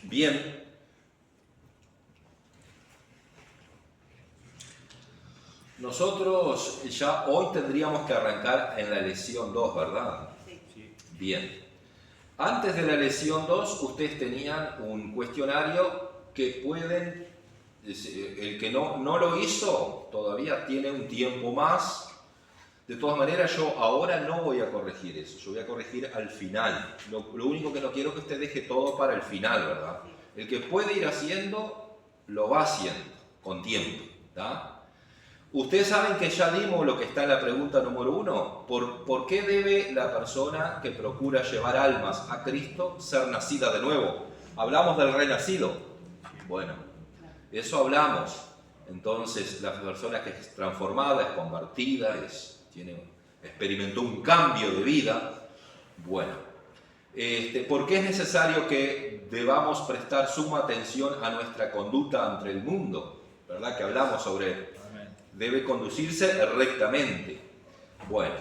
Bien. Nosotros ya hoy tendríamos que arrancar en la lección 2, ¿verdad? Sí. Bien. Antes de la lección 2, ustedes tenían un cuestionario que pueden, el que no lo hizo, todavía tiene un tiempo más. De todas maneras, yo ahora no voy a corregir eso, yo voy a corregir al final. Lo único que no quiero es que usted deje todo para el final, ¿verdad? El que puede ir haciendo, lo va haciendo, con tiempo, ¿tá? Ustedes saben que ya dimos lo que está en la pregunta número 1. ¿Por qué debe la persona que procura llevar almas a Cristo ser nacida de nuevo? Hablamos del renacido. Bueno, eso hablamos. Entonces, la persona que es transformada, es convertida, experimentó un cambio de vida. Bueno, ¿por qué es necesario que debamos prestar suma atención a nuestra conducta ante el mundo? ¿Verdad que hablamos sobre debe conducirse rectamente? Bueno,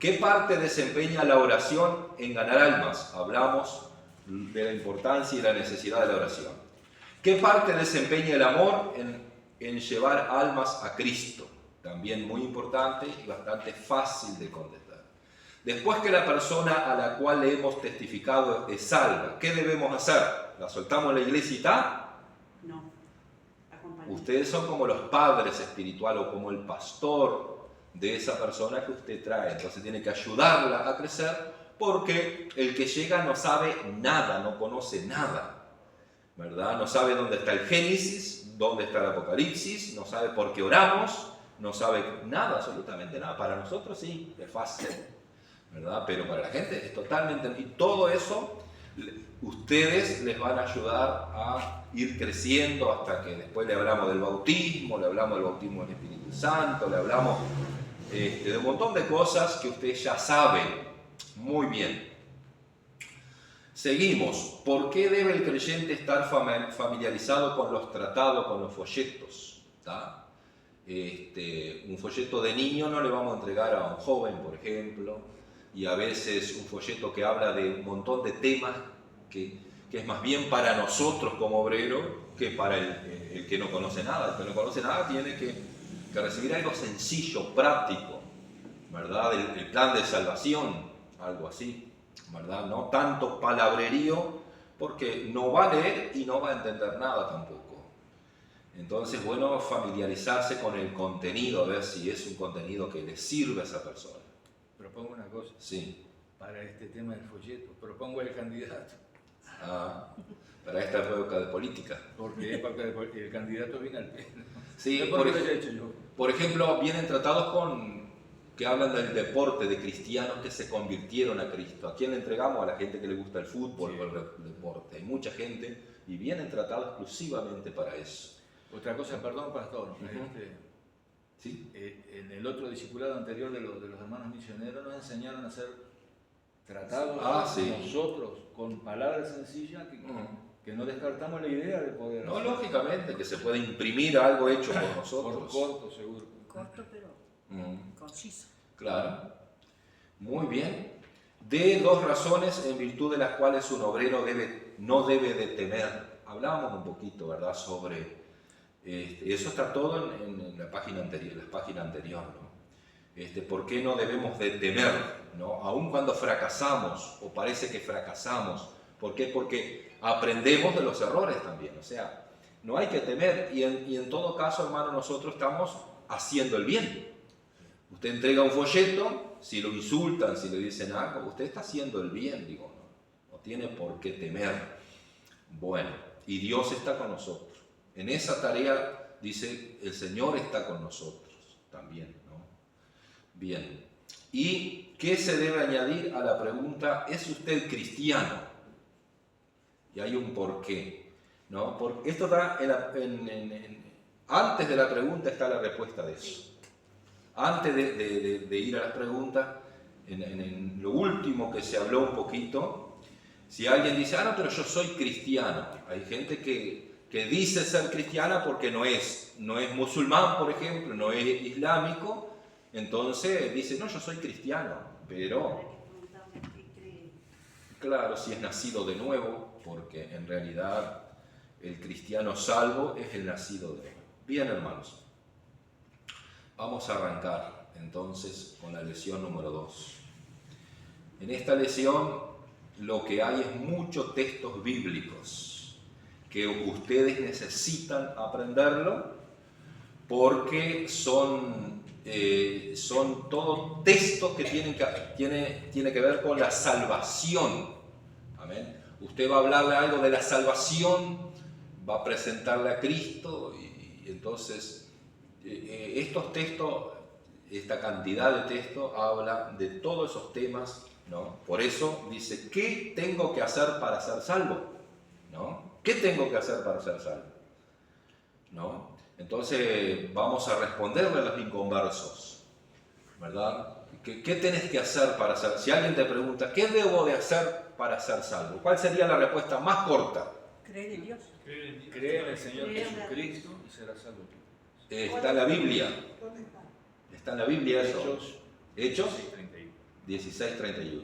¿qué parte desempeña la oración en ganar almas? Hablamos de la importancia y la necesidad de la oración. ¿Qué parte desempeña el amor en llevar almas a Cristo? También muy importante y bastante fácil de contestar. Después que la persona a la cual le hemos testificado es salva, ¿qué debemos hacer? ¿La soltamos en la iglesia y está? No. Ustedes son como los padres espirituales o como el pastor de esa persona que usted trae. Entonces tiene que ayudarla a crecer porque el que llega no sabe nada, no conoce nada, ¿verdad? No sabe dónde está el Génesis, dónde está el Apocalipsis, no sabe por qué oramos, no sabe nada, absolutamente nada. Para nosotros sí, es fácil, ¿verdad? Pero para la gente es totalmente... Y todo eso ustedes les van a ayudar a ir creciendo hasta que después le hablamos del bautismo del Espíritu Santo, le hablamos de un montón de cosas que ustedes ya saben muy bien. Seguimos. ¿Por qué debe el creyente estar familiarizado con los tratados, con los folletos? ¿Tá? Un folleto de niño no le vamos a entregar a un joven, por ejemplo, y a veces un folleto que habla de un montón de temas que es más bien para nosotros como obreros que para el que no conoce nada. El que no conoce nada tiene que recibir algo sencillo, práctico, ¿verdad? El plan de salvación, algo así, ¿verdad? No tanto palabrerío, porque no va a leer y no va a entender nada tampoco. Entonces, bueno, familiarizarse con el contenido, a ver si es un contenido que le sirve a esa persona. Propongo una cosa. Sí. Para este tema del folleto, propongo el candidato. Para esta época de política. Porque el candidato viene al pleno. Sí, yo. Por ejemplo, vienen tratados que hablan del deporte, de cristianos que se convirtieron a Cristo. ¿A quién le entregamos? A la gente que le gusta el fútbol o el deporte. Hay mucha gente y vienen tratados exclusivamente para eso. Otra cosa, perdón, pastor. ¿Sí? En el otro discipulado anterior de los hermanos misioneros nos enseñaron a hacer tratados nosotros con palabras sencillas que no descartamos la idea de poder no, hacer. Lógicamente, que se puede imprimir algo hecho por nosotros. Corto, seguro. Corto, pero conciso. Claro. Muy bien. De 2 razones en virtud de las cuales un obrero no debe de temer. Hablábamos un poquito, ¿verdad?, sobre... eso está todo en la página anterior, ¿no? ¿Por qué no debemos de temer, ¿no? Aun cuando fracasamos o parece que fracasamos. ¿Por qué? Porque aprendemos de los errores también. O sea, no hay que temer y en todo caso, hermano, nosotros estamos haciendo el bien. Usted entrega un folleto, si lo insultan, si le dicen algo, usted está haciendo el bien, digo, no tiene por qué temer. Bueno, y Dios está con nosotros. En esa tarea, dice, el Señor está con nosotros también, ¿no? Bien. ¿Y qué se debe añadir a la pregunta, ¿es usted cristiano? Y hay un porqué, ¿no? Porque esto está antes de la pregunta está la respuesta de eso. Antes de ir a las preguntas, en lo último que se habló un poquito, si alguien dice, no, pero yo soy cristiano. Hay gente que dice ser cristiana porque no es musulmán, por ejemplo, no es islámico, entonces dice, no, yo soy cristiano, pero, claro, si es nacido de nuevo, porque en realidad el cristiano salvo es el nacido de nuevo. Bien, hermanos, vamos a arrancar entonces con la lección número 2. En esta lección lo que hay es muchos textos bíblicos que ustedes necesitan aprenderlo porque son todos textos que tiene que ver con la salvación. Amén. Usted va a hablarle algo de la salvación, va a presentarle a Cristo y entonces estos textos, esta cantidad de textos habla de todos esos temas, ¿no? Por eso dice, ¿qué tengo que hacer para ser salvo? ¿No? ¿Qué tengo que hacer para ser salvo? ¿No? Entonces vamos a responderle a los inconversos, ¿verdad? ¿Qué tenés que hacer para ser? Si alguien te pregunta, ¿qué debo de hacer para ser salvo? ¿Cuál sería la respuesta más corta? Creer en Dios. Creer en el Señor Jesucristo y serás salvo. Está en la Biblia. Está en la Biblia eso. Hechos 16:31.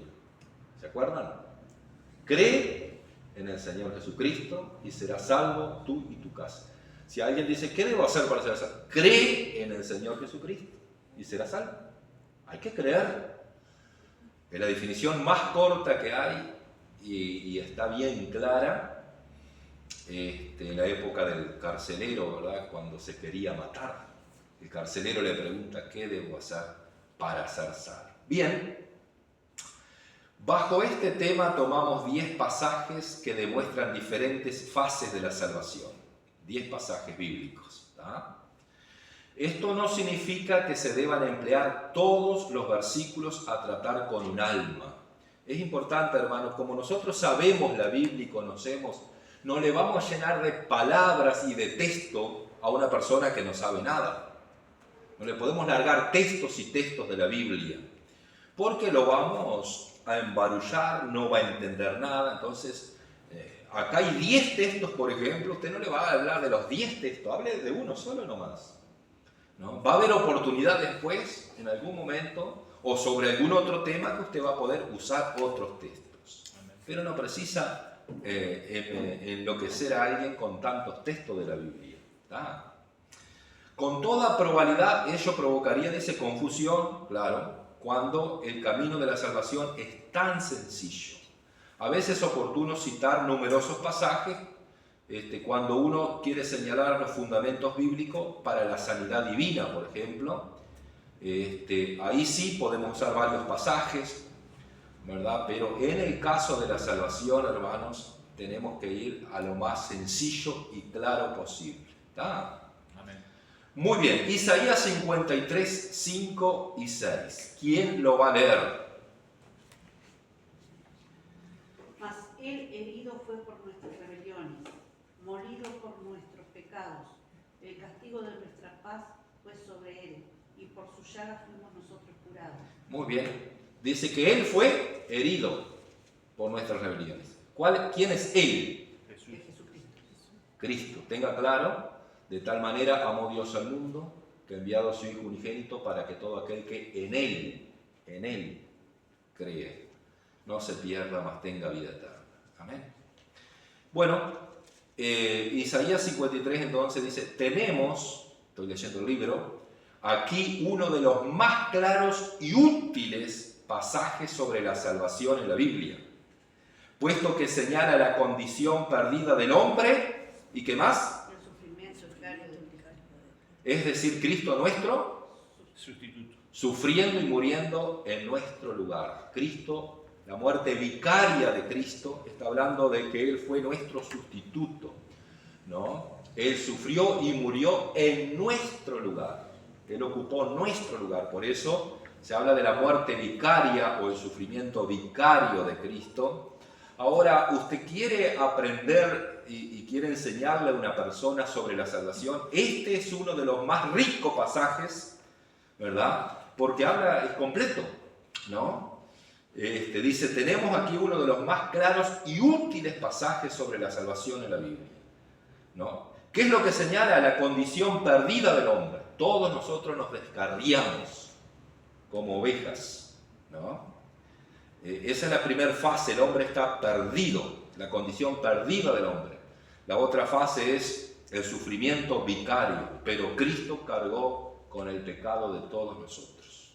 ¿Se acuerdan? Cree en el Señor Jesucristo y serás salvo tú y tu casa. Si alguien dice, ¿qué debo hacer para ser salvo? Cree en el Señor Jesucristo y serás salvo. Hay que creer. Es la definición más corta que hay y está bien clara. En la época del carcelero, ¿verdad? Cuando se quería matar, el carcelero le pregunta, ¿qué debo hacer para ser salvo? Bien, bajo este tema tomamos 10 pasajes que demuestran diferentes fases de la salvación. 10 pasajes bíblicos. ¿Tá? Esto no significa que se deban emplear todos los versículos a tratar con un alma. Es importante, hermanos, como nosotros sabemos la Biblia y conocemos, no le vamos a llenar de palabras y de texto a una persona que no sabe nada. No le podemos largar textos y textos de la Biblia, porque lo vamos a embarullar, no va a entender nada. Entonces, acá hay 10 textos, por ejemplo, usted no le va a hablar de los 10 textos, hable de uno solo nomás. ¿No? Va a haber oportunidad después, en algún momento, o sobre algún otro tema que usted va a poder usar otros textos. Pero no precisa enloquecer a alguien con tantos textos de la Biblia. ¿Tá? Con toda probabilidad ello provocaría, dice, confusión, claro, cuando el camino de la salvación es tan sencillo. A veces es oportuno citar numerosos pasajes cuando uno quiere señalar los fundamentos bíblicos para la sanidad divina, por ejemplo. Ahí sí podemos usar varios pasajes, ¿verdad? Pero en el caso de la salvación, hermanos, tenemos que ir a lo más sencillo y claro posible. ¿Tá? Amén. Muy bien, Isaías 53, 5 y 6. ¿Quién lo va a leer? Mas él herido fue por nuestras rebeliones, molido por nuestros pecados. El castigo de nuestra paz fue sobre él, y por sus llagas fuimos nosotros curados. Muy bien. Dice que él fue herido por nuestras rebeliones. ¿Quién es él? Jesucristo. Cristo. Tenga claro, de tal manera amó Dios al mundo, que ha enviado a su Hijo unigénito para que todo aquel que en él cree, no se pierda, mas tenga vida eterna. Amén. Bueno, Isaías 53 entonces dice, tenemos, estoy leyendo el libro, aquí uno de los más claros y útiles pasajes sobre la salvación en la Biblia, puesto que señala la condición perdida del hombre y ¿qué más? El sufrimiento vicario del Es decir, Cristo nuestro sustituto, sufriendo y muriendo en nuestro lugar. Cristo, la muerte vicaria de Cristo, está hablando de que Él fue nuestro sustituto, ¿no? Él sufrió y murió en nuestro lugar. Él ocupó nuestro lugar. Por eso se habla de la muerte vicaria o el sufrimiento vicario de Cristo. Ahora, usted quiere aprender y quiere enseñarle a una persona sobre la salvación. Este es uno de los más ricos pasajes, ¿verdad? Porque es completo, ¿no? Dice, tenemos aquí uno de los más claros y útiles pasajes sobre la salvación en la Biblia, ¿no? ¿Qué es lo que señala la condición perdida del hombre? Todos nosotros nos descarriamos como ovejas, ¿no? Esa es la primera fase, el hombre está perdido. la condición perdida del hombre. La otra fase es el sufrimiento vicario, pero Cristo cargó con el pecado de todos nosotros.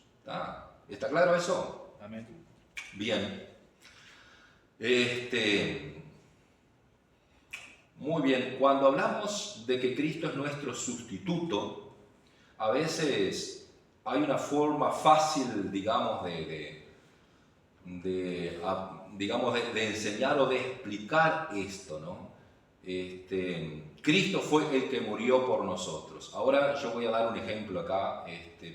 ¿Está claro eso? Amén. Bien. Muy bien, cuando hablamos de que Cristo es nuestro sustituto, a veces hay una forma fácil, digamos, de enseñar o de explicar esto, ¿no? Cristo fue el que murió por nosotros. Ahora yo voy a dar un ejemplo acá,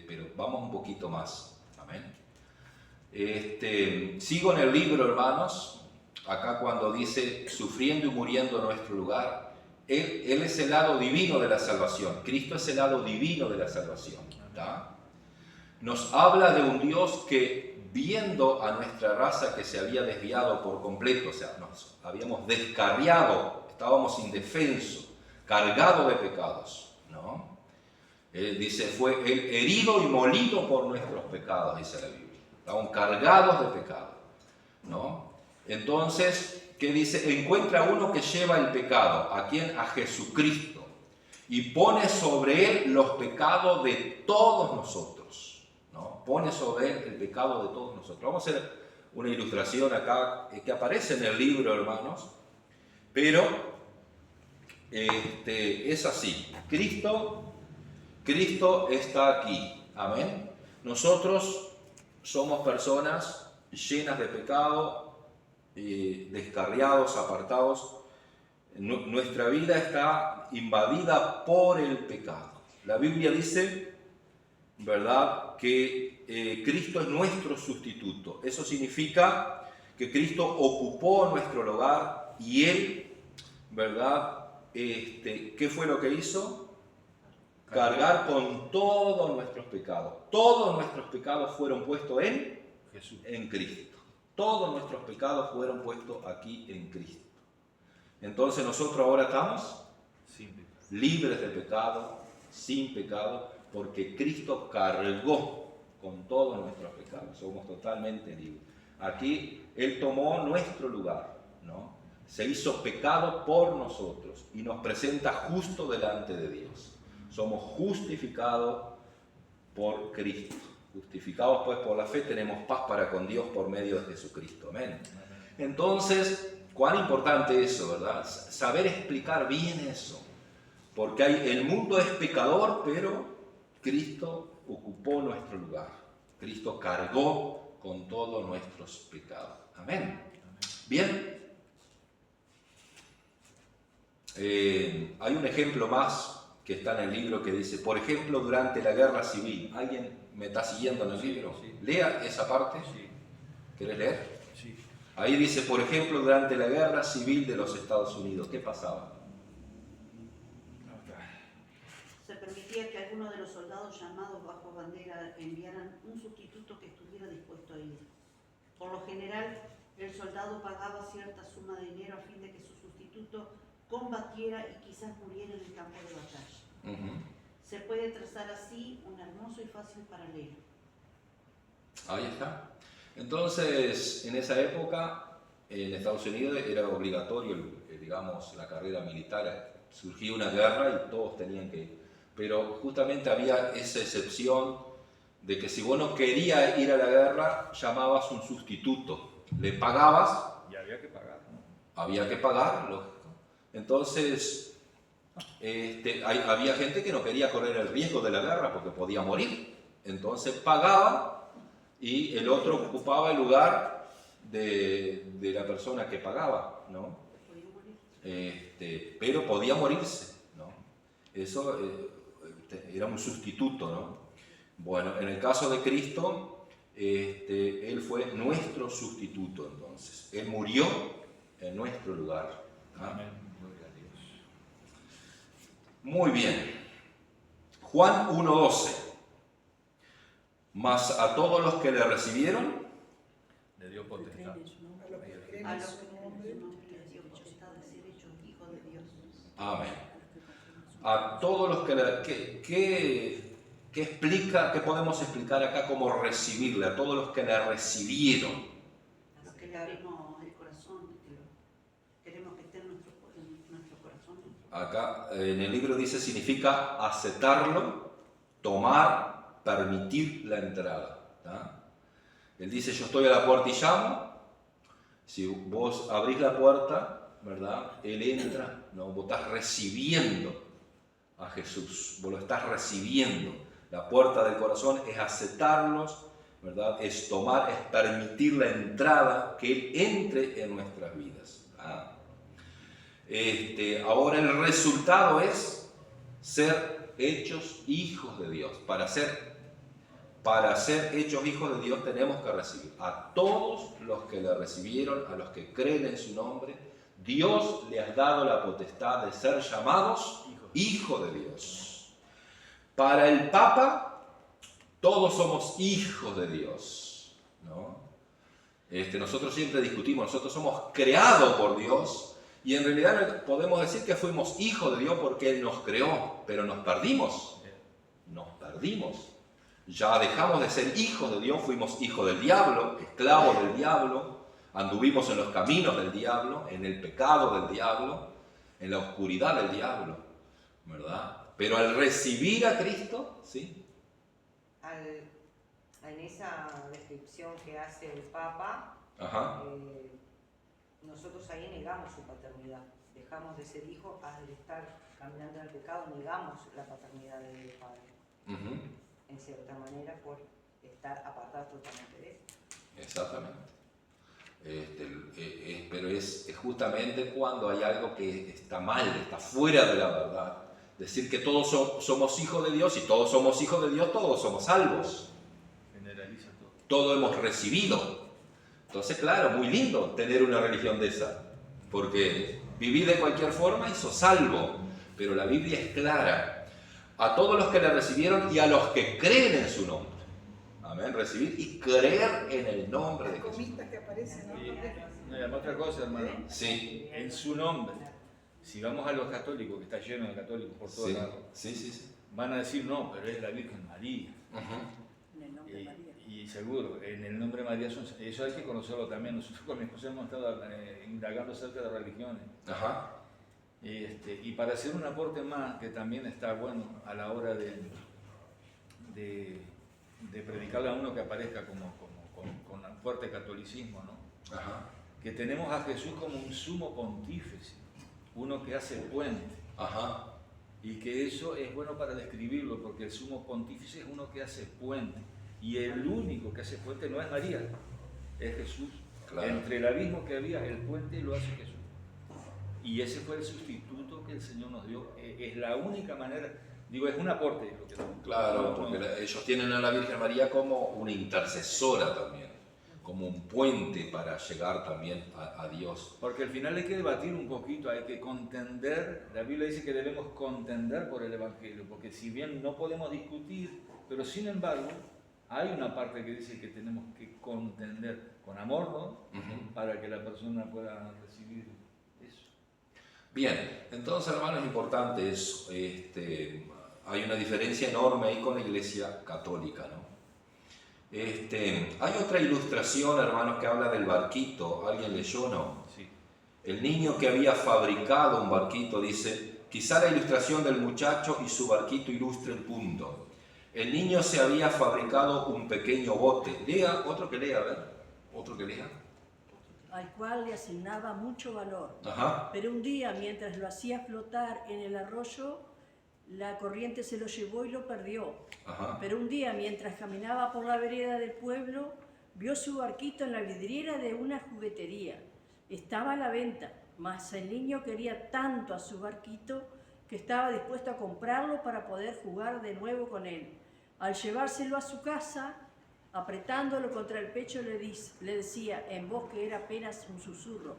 pero vamos un poquito más. Amén. Sigo en el libro, hermanos. Acá cuando dice sufriendo y muriendo en nuestro lugar, Él es el lado divino de la salvación. Cristo es el lado divino de la salvación. ¿Tá? Nos habla de un Dios que, viendo a nuestra raza que se había desviado por completo, o sea, nos habíamos descarriado, estábamos indefensos, cargados de pecados, ¿no? Él dice, fue Él herido y molido por nuestros pecados, dice la Biblia. Estaban cargados de pecado, ¿no? Entonces, ¿qué dice? Encuentra uno que lleva el pecado. ¿A quién? A Jesucristo. Y pone sobre él los pecados de todos nosotros, ¿no? Pone sobre él el pecado de todos nosotros. Vamos a hacer una ilustración acá que aparece en el libro, hermanos. Pero es así. Cristo está aquí. Amén. Nosotros somos personas llenas de pecado, descarriados, apartados. Nuestra vida está invadida por el pecado. La Biblia dice, ¿verdad?, que Cristo es nuestro sustituto. Eso significa que Cristo ocupó nuestro lugar y Él, ¿verdad?, ¿qué fue lo que hizo? Cargar con todos nuestros pecados. Todos nuestros pecados fueron puestos en Jesús, en Cristo. Todos nuestros pecados fueron puestos aquí en Cristo. Entonces nosotros ahora estamos libres de pecado, sin pecado, porque Cristo cargó con todos nuestros pecados. Somos totalmente libres. Aquí Él tomó nuestro lugar, ¿no? Se hizo pecado por nosotros y nos presenta justo delante de Dios. Somos justificados por Cristo. Justificados pues por la fe, tenemos paz para con Dios por medio de Jesucristo. Amén. Entonces, cuán importante eso, ¿verdad? Saber explicar bien eso. Porque el mundo es pecador, pero Cristo ocupó nuestro lugar. Cristo cargó con todos nuestros pecados. Amén. Bien. Hay un ejemplo más que está en el libro que dice, por ejemplo, durante la guerra civil. ¿Alguien me está siguiendo en el libro? Sí. Lea esa parte. Sí. ¿Querés leer? Sí. Ahí dice, por ejemplo, durante la guerra civil de los Estados Unidos, ¿qué pasaba? Se permitía que algunos de los soldados llamados bajo bandera enviaran un sustituto que estuviera dispuesto a ir. Por lo general, el soldado pagaba cierta suma de dinero a fin de que su sustituto combatiera y quizás muriera en el campo de batalla. Se puede trazar así un hermoso y fácil paralelo. Ahí está. Entonces, en esa época, en Estados Unidos era obligatorio, digamos, la carrera militar. Surgió una guerra y todos tenían que ir. Pero justamente había esa excepción de que si vos no querías ir a la guerra, llamabas un sustituto. Le pagabas. Y había que pagar, ¿no? Había que pagar, lógico. Entonces, había gente que no quería correr el riesgo de la guerra porque podía morir. Entonces pagaba y el otro ocupaba el lugar de la persona que pagaba, ¿no? Pero podía morirse, ¿no? Eso era un sustituto, ¿no? Bueno, en el caso de Cristo, Él fue nuestro sustituto, entonces. Él murió en nuestro lugar. Amén. Muy bien. Juan 1:12. Mas a todos los que le recibieron, le dio potestad. A los que le dio potestad de ser hechos hijos de Dios. Amén. A todos los que le... ¿Qué podemos explicar acá como recibirle? A todos los que le recibieron. A los que le abrimos el corazón, acá en el libro dice, significa aceptarlo, tomar, permitir la entrada. ¿Tá? Él dice, yo estoy a la puerta y llamo. Si vos abrís la puerta, ¿verdad? Él entra, ¿no? Vos estás recibiendo a Jesús, vos lo estás recibiendo. La puerta del corazón es aceptarlos, ¿verdad? Es tomar, es permitir la entrada, que Él entre en nuestras vidas. ¿Ah? Ahora el resultado es ser hechos hijos de Dios. Para ser hechos hijos de Dios tenemos que recibir a todos los que le recibieron, a los que creen en su nombre. Dios le ha dado la potestad de ser llamados hijos de Dios. Para el Papa, todos somos hijos de Dios, ¿no? Nosotros siempre discutimos, nosotros somos creados por Dios y en realidad podemos decir que fuimos hijos de Dios porque Él nos creó, pero nos perdimos. Ya dejamos de ser hijos de Dios, fuimos hijos del diablo, esclavos del diablo, anduvimos en los caminos del diablo, en el pecado del diablo, en la oscuridad del diablo, ¿verdad? Pero al recibir a Cristo, ¿sí? En esa descripción que hace el Papa, nosotros ahí negamos su paternidad. Dejamos de ser hijos al estar caminando en el pecado, negamos la paternidad del Padre. En cierta manera, por estar apartados totalmente de él. Exactamente. Pero es justamente cuando hay algo que está mal, está fuera de la verdad. Decir que todos somos hijos de Dios y todos somos hijos de Dios, todos somos salvos. Generaliza todo. Todo hemos recibido. Entonces, claro, muy lindo tener una religión de esa, porque vivir de cualquier forma y sos salvo. Pero la Biblia es clara. A todos los que le recibieron y a los que creen en su nombre. Amén. Recibir y creer en el nombre de Jesús. Que aparecen, ¿no? Y además otra cosa, hermano. Sí. En su nombre. Si vamos a los católicos, que está lleno de católicos por todos lados, van a decir no, pero es la Virgen María. En el nombre de María. Y seguro, en el nombre de María, eso hay que conocerlo también. Nosotros con mi esposa hemos estado indagando acerca de religiones. Y para hacer un aporte más, que también está bueno a la hora de predicarle a uno que aparezca con un fuerte catolicismo, ¿no? Que tenemos a Jesús como un sumo pontífice, uno que hace puente. Y que eso es bueno para describirlo, porque el sumo pontífice es uno que hace puente. Y el único que hace puente no es María, es Jesús. Claro. Entre el abismo que había, el puente lo hace Jesús. Y ese fue el sustituto que el Señor nos dio. Es la única manera, digo, es un aporte. Claro, porque ellos tienen a la Virgen María como una intercesora también, como un puente para llegar también a Dios. Porque al final hay que debatir un poquito, hay que contender. La Biblia dice que debemos contender por el Evangelio, porque si bien no podemos discutir, pero sin embargo, hay una parte que dice que tenemos que contender con amor, ¿no? Para que la persona pueda recibir eso. Bien, entonces, hermanos, es importante eso. Hay una diferencia enorme ahí con la Iglesia Católica, ¿no? Hay otra ilustración, hermanos, que habla del barquito. ¿Alguien leyó, no? Sí. El niño que había fabricado un barquito dice, quizá la ilustración del muchacho y su barquito ilustre el punto. El niño se había fabricado un pequeño bote. Lea, otro que lea, a ver. Otro que lea. Al cual le asignaba mucho valor. Pero un día, mientras lo hacía flotar en el arroyo, la corriente se lo llevó y lo perdió. Pero un día, mientras caminaba por la vereda del pueblo, vio su barquito en la vidriera de una juguetería. Estaba a la venta, mas el niño quería tanto a su barquito que estaba dispuesto a comprarlo para poder jugar de nuevo con él. Al llevárselo a su casa, apretándolo contra el pecho, le decía, en voz que era apenas un susurro,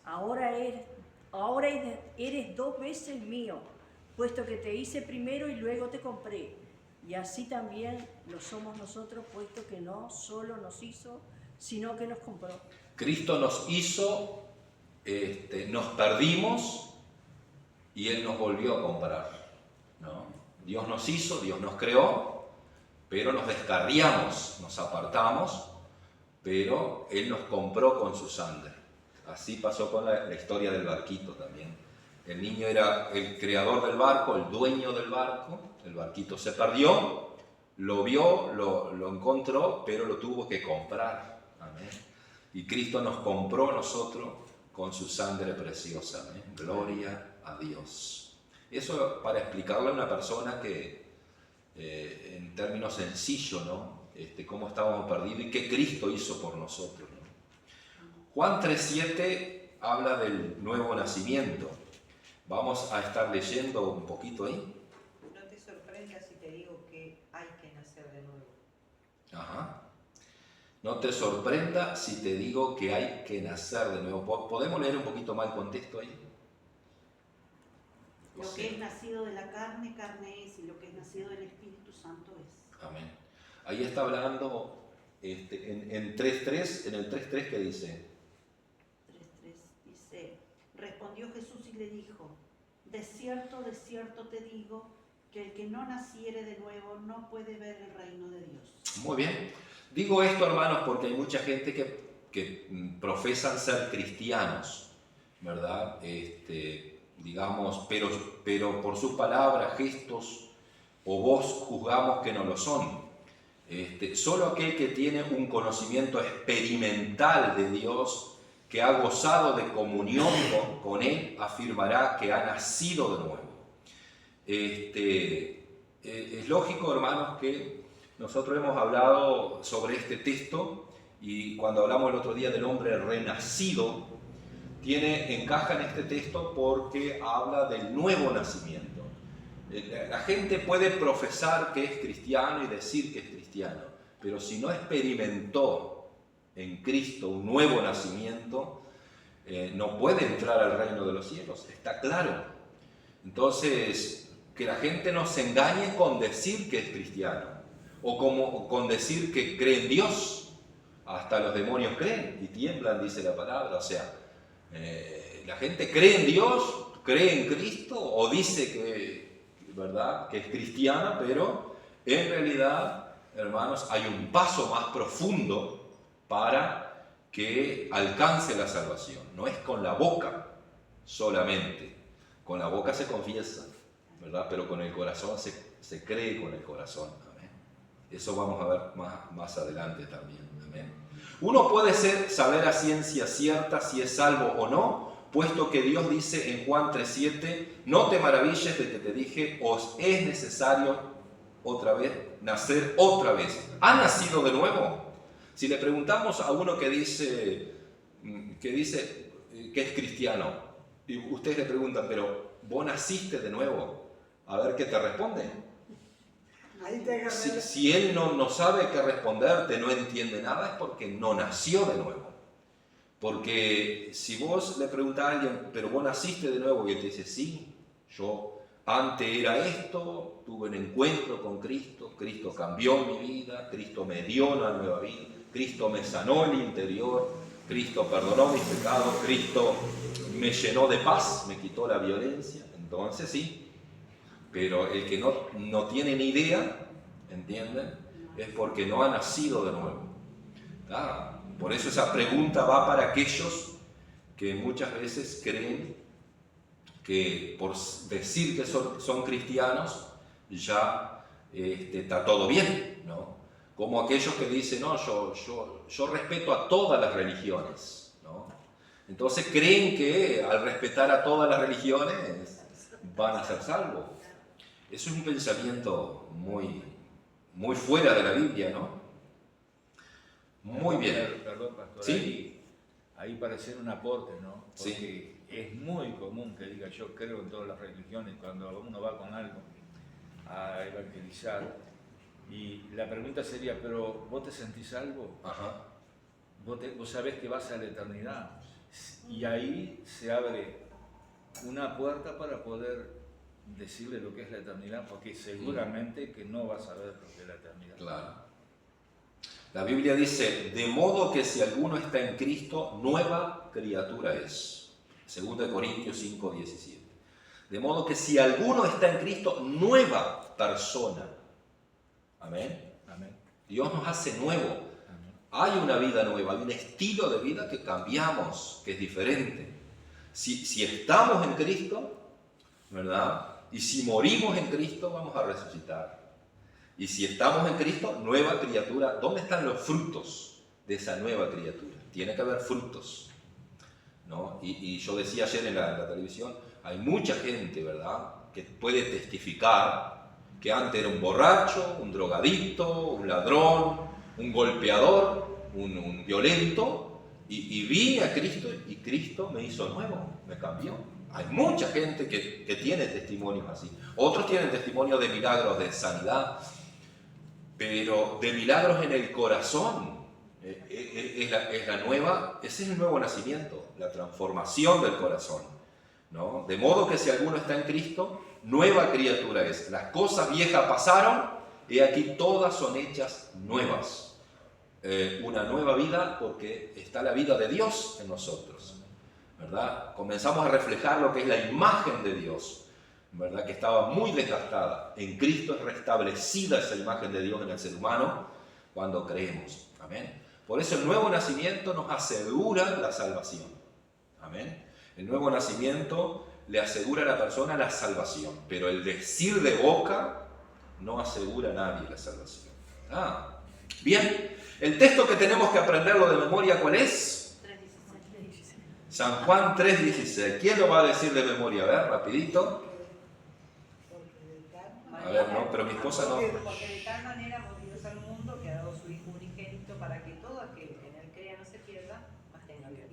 ahora eres 2 veces mío, puesto que te hice primero y luego te compré. Y así también lo somos nosotros, puesto que no solo nos hizo, sino que nos compró. Cristo nos hizo, nos perdimos y Él nos volvió a comprar, ¿no? Dios nos hizo, Dios nos creó, pero nos descarriamos, nos apartamos, pero Él nos compró con su sangre. Así pasó con la historia del barquito también. El niño era el creador del barco, el dueño del barco. El barquito se perdió, lo vio, lo encontró, pero lo tuvo que comprar. Amén. Y Cristo nos compró a nosotros con su sangre preciosa. Amén. Gloria a Dios. Eso para explicarle a una persona que, en términos sencillos, ¿no? Cómo estábamos perdidos y qué Cristo hizo por nosotros, ¿no? Juan 3:7 habla del nuevo nacimiento. Vamos a estar leyendo un poquito ahí. No te sorprendas si te digo que hay que nacer de nuevo. Ajá. No te sorprenda si te digo que hay que nacer de nuevo. ¿Podemos leer un poquito más el contexto ahí? Lo que es nacido de la carne, carne es, y lo que es nacido del Espíritu Santo es. Amén. Ahí está hablando en 3.3, en el 3.3 que dice. 3.3 dice, respondió Jesús y le dijo, de cierto te digo, que el que no naciere de nuevo no puede ver el reino de Dios. Muy bien. Digo esto, hermanos, porque hay mucha gente que profesan ser cristianos, ¿verdad? Digamos, pero por sus palabras, gestos o voz juzgamos que no lo son. Solo aquel que tiene un conocimiento experimental de Dios, que ha gozado de comunión con Él, afirmará que ha nacido de nuevo. Es lógico, hermanos, que nosotros hemos hablado sobre este texto y cuando hablamos el otro día del hombre renacido, encaja en este texto porque habla del nuevo nacimiento. La gente puede profesar que es cristiano y decir que es cristiano, pero si no experimentó en Cristo un nuevo nacimiento, no puede entrar al reino de los cielos, está claro. Entonces, que la gente no se engañe con decir que es cristiano, o con decir que cree en Dios. Hasta los demonios creen y tiemblan, dice la palabra. O sea, la gente cree en Dios, cree en Cristo, o dice que, ¿verdad?, que es cristiana, pero en realidad, hermanos, hay un paso más profundo para que alcance la salvación. No es con la boca solamente. Con la boca se confiesa, ¿verdad?, pero con el corazón se cree con el corazón. Amén. Eso vamos a ver más adelante también. Amén. Uno puede saber a ciencia cierta si es salvo o no, puesto que Dios dice en Juan 3:7, no te maravilles de que te dije, os es necesario nacer otra vez. ¿Ha nacido de nuevo? Si le preguntamos a uno que dice que es cristiano, y ustedes le preguntan, pero ¿vos naciste de nuevo? A ver qué te responde. Si él no sabe qué responderte, no entiende nada, es porque no nació de nuevo. Porque si vos le preguntás a alguien, pero vos naciste de nuevo, y él te dice, sí, yo antes era esto, tuve un encuentro con Cristo, Cristo cambió mi vida, Cristo me dio una nueva vida, Cristo me sanó el interior, Cristo perdonó mis pecados, Cristo me llenó de paz, me quitó la violencia, entonces sí. Pero el que no tiene ni idea, ¿entienden?, es porque no ha nacido de nuevo. Por eso esa pregunta va para aquellos que muchas veces creen que por decir que son cristianos ya está todo bien, ¿no? Como aquellos que dicen, no, yo respeto a todas las religiones, ¿no? Entonces creen que al respetar a todas las religiones van a ser salvos. Eso es un pensamiento muy fuera de la Biblia, ¿no? Muy bien. Perdón, pastor. ¿Sí? Ahí para hacer un aporte, ¿no? Porque sí, es muy común que diga yo creo en todas las religiones cuando uno va con algo a evangelizar. Y la pregunta sería, ¿pero vos te sentís salvo? Ajá. ¿Vos sabés que vas a la eternidad? Y ahí se abre una puerta para poder decirle lo que es la eternidad, porque seguramente que no vas a ver lo que es la eternidad. Claro. La Biblia dice, de modo que si alguno está en Cristo, nueva criatura es. 2 Corintios 5:17. De modo que si alguno está en Cristo, nueva persona. Amén. Amén. Dios nos hace nuevo. Amén. Hay una vida nueva, hay un estilo de vida que cambiamos, que es diferente. Si estamos en Cristo, ¿verdad? Y si morimos en Cristo, vamos a resucitar. Y si estamos en Cristo, nueva criatura. ¿Dónde están los frutos de esa nueva criatura? Tiene que haber frutos, ¿no? Y yo decía ayer en la televisión, hay mucha gente, ¿verdad?, que puede testificar que antes era un borracho, un drogadicto, un ladrón, un golpeador, un violento, y vine a Cristo y Cristo me hizo nuevo, me cambió. Hay mucha gente que tiene testimonios así. Otros tienen testimonios de milagros de sanidad, pero de milagros en el corazón. Es el nuevo nacimiento, la transformación del corazón, ¿no? De modo que si alguno está en Cristo, nueva criatura es. Las cosas viejas pasaron, y aquí todas son hechas nuevas. Una nueva vida, porque está la vida de Dios en nosotros, ¿verdad? Comenzamos a reflejar lo que es la imagen de Dios, ¿verdad? Que estaba muy desgastada. En Cristo es restablecida esa imagen de Dios en el ser humano cuando creemos. Amén. Por eso el nuevo nacimiento nos asegura la salvación. Amén. El nuevo nacimiento le asegura a la persona la salvación, pero el decir de boca no asegura a nadie la salvación. Bien, el texto que tenemos que aprenderlo de memoria, ¿cuál es? 3:16. San Juan 3:16. ¿Quién lo va a decir de memoria? A ver, rapidito. A ver, no, pero mi esposa no. Porque de tal manera amó Dios al mundo que ha dado su Hijo unigénito para que todo aquel que en él crea no se pierda, mas tenga vida.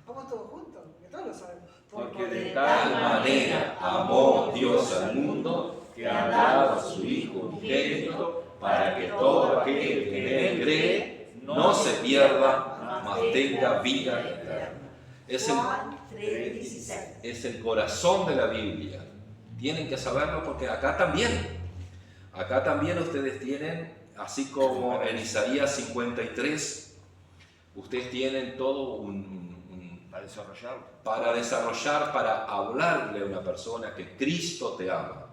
Vamos todos juntos, que todos lo sabemos. Porque de tal manera amó Dios al mundo que ha dado a su Hijo unigénito para que todo aquel que en él cree no se pierda, mas tenga vida eterna. Juan 3:16. Es el corazón de la Biblia. Tienen que saberlo porque acá también ustedes tienen, así como en Isaías 53, ustedes tienen todo para desarrollar, para hablarle a una persona que Cristo te ama,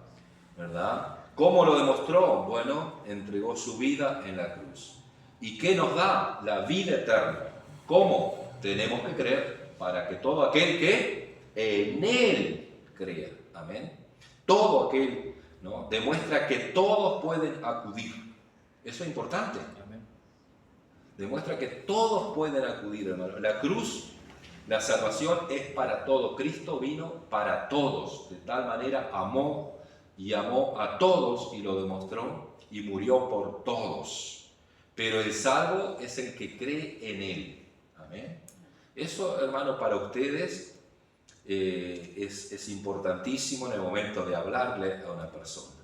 ¿verdad? ¿Cómo lo demostró? Bueno, entregó su vida en la cruz. ¿Y qué nos da? La vida eterna. ¿Cómo? Tenemos que creer para que todo aquel que en Él crea. Amén. Todo aquel, ¿no?, demuestra que todos pueden acudir. Eso es importante. Amén. Demuestra que todos pueden acudir, hermano. La cruz, la salvación es para todos. Cristo vino para todos. De tal manera amó a todos y lo demostró y murió por todos. Pero el salvo es el que cree en Él. Amén. Eso, hermano, para ustedes es importantísimo en el momento de hablarle a una persona,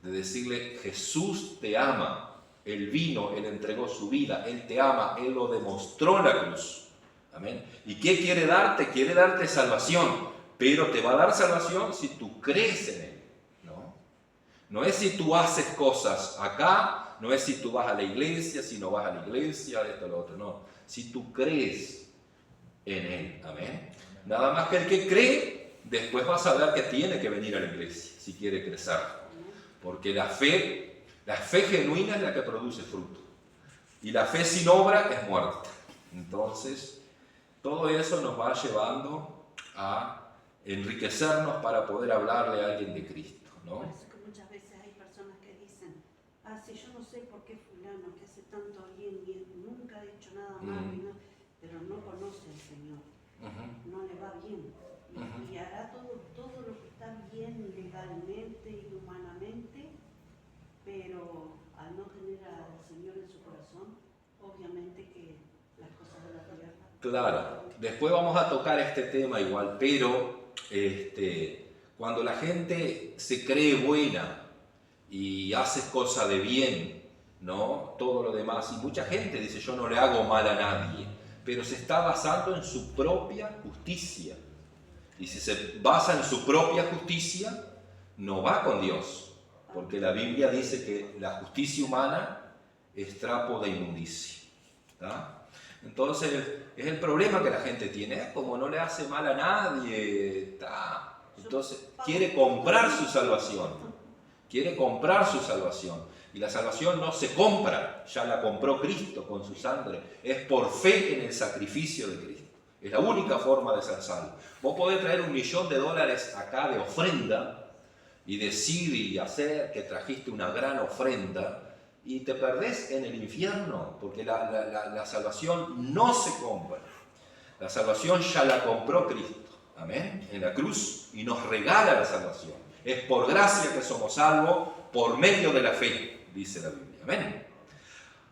de decirle: Jesús te ama, Él vino, Él entregó su vida, Él te ama, Él lo demostró en la cruz. Amén. ¿Y qué quiere darte? Quiere darte salvación, pero te va a dar salvación si tú crees en Él, ¿no? No es si tú haces cosas acá, no es si tú vas a la iglesia, si no vas a la iglesia, esto, lo otro, no. Si tú crees en Él, amén. Nada más que el que cree, después va a saber que tiene que venir a la iglesia si quiere crecer. Porque la fe genuina es la que produce fruto. Y la fe sin obra es muerta. Entonces, todo eso nos va llevando a enriquecernos para poder hablarle a alguien de Cristo, ¿no? Por eso que muchas veces hay personas que dicen: si yo no sé por qué fulano, que hace tanto bien y nunca ha hecho nada malo, pero no conoce al Señor. No le va bien y hará todo lo que está bien legalmente y humanamente, pero al no tener al Señor en su corazón, obviamente que las cosas de la tierra... Claro, después vamos a tocar este tema igual, pero cuando la gente se cree buena y hace cosas de bien, ¿no?, todo lo demás, y mucha gente dice: yo no le hago mal a nadie, pero se está basando en su propia justicia. Y si se basa en su propia justicia, no va con Dios. Porque la Biblia dice que la justicia humana es trapo de inmundicia. ¿Tá? Entonces, es el problema que la gente tiene. Como no le hace mal a nadie, ¿tá? Entonces quiere comprar su salvación. Quiere comprar su salvación. Y la salvación no se compra, ya la compró Cristo con su sangre. Es por fe en el sacrificio de Cristo. Es la única forma de ser salvo. Vos podés traer $1 millón acá de ofrenda y decir y hacer que trajiste una gran ofrenda y te perdés en el infierno, porque la salvación no se compra. La salvación ya la compró Cristo, amén, en la cruz, y nos regala la salvación. Es por gracia que somos salvos, por medio de la fe, dice la Biblia, amén.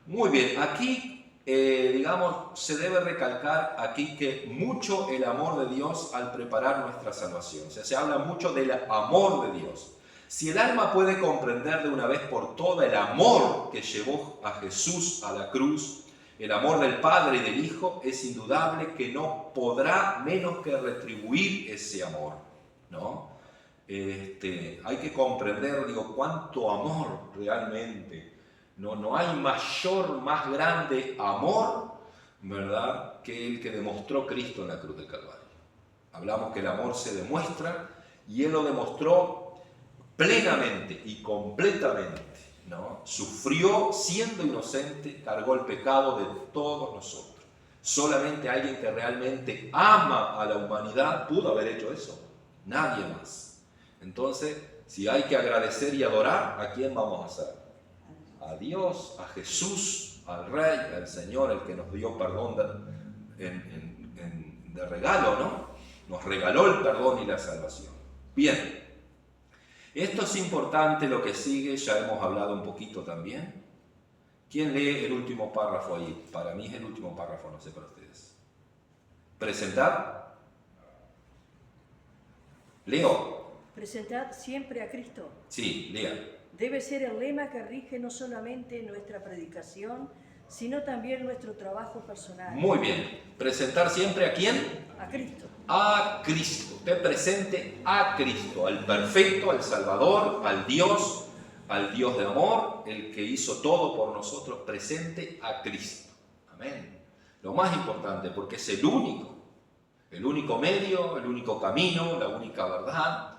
Muy bien, aquí se debe recalcar aquí que mucho el amor de Dios al preparar nuestra salvación. O sea, se habla mucho del amor de Dios. Si el alma puede comprender de una vez por todas el amor que llevó a Jesús a la cruz, el amor del Padre y del Hijo, es indudable que no podrá menos que retribuir ese amor, ¿no? Hay que comprender, cuánto amor realmente. No hay mayor, más grande amor, ¿verdad?, que el que demostró Cristo en la cruz del Calvario. Hablamos que el amor se demuestra y Él lo demostró plenamente y completamente, ¿no? Sufrió siendo inocente, cargó el pecado de todos nosotros. Solamente alguien que realmente ama a la humanidad pudo haber hecho eso, nadie más. Entonces, si hay que agradecer y adorar, ¿a quién vamos a hacer? A Dios, a Jesús, al Rey, al Señor, el que nos dio perdón de regalo, ¿no? Nos regaló el perdón y la salvación. Bien, esto es importante, lo que sigue, ya hemos hablado un poquito también. ¿Quién lee el último párrafo ahí? Para mí es el último párrafo, no sé para ustedes. ¿Presentar? Leo. Presentad siempre a Cristo. Sí, lea. Debe ser el lema que rige no solamente nuestra predicación, sino también nuestro trabajo personal. Muy bien. ¿Presentar siempre a quién? A Cristo. A Cristo. Usted presente a Cristo, al perfecto, al Salvador, al Dios de amor, el que hizo todo por nosotros. Presente a Cristo. Amén. Lo más importante, porque es el único medio, el único camino, la única verdad.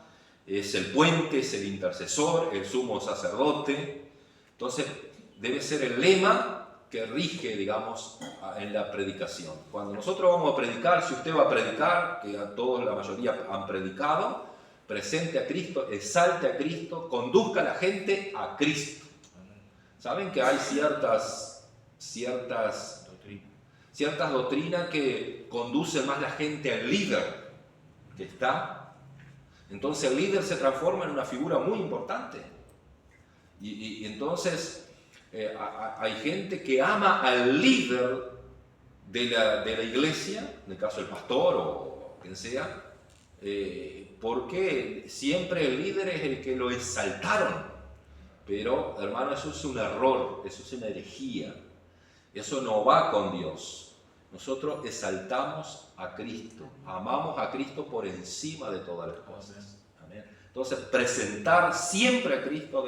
Es el puente, es el intercesor, el sumo sacerdote. Entonces, debe ser el lema que rige, en la predicación. Cuando nosotros vamos a predicar, si usted va a predicar, que a todos, la mayoría han predicado, presente a Cristo, exalte a Cristo, conduzca a la gente a Cristo. ¿Saben que hay ciertas doctrinas que conducen más la gente al líder que está? Entonces el líder se transforma en una figura muy importante. Y entonces hay gente que ama al líder de la iglesia, en el caso del pastor o quien sea, porque siempre el líder es el que lo exaltaron. Pero, hermano, eso es un error, eso es una herejía. Eso no va con Dios. Nosotros exaltamos a Cristo, amamos a Cristo por encima de todas las cosas. Amén. Entonces, presentar siempre a Cristo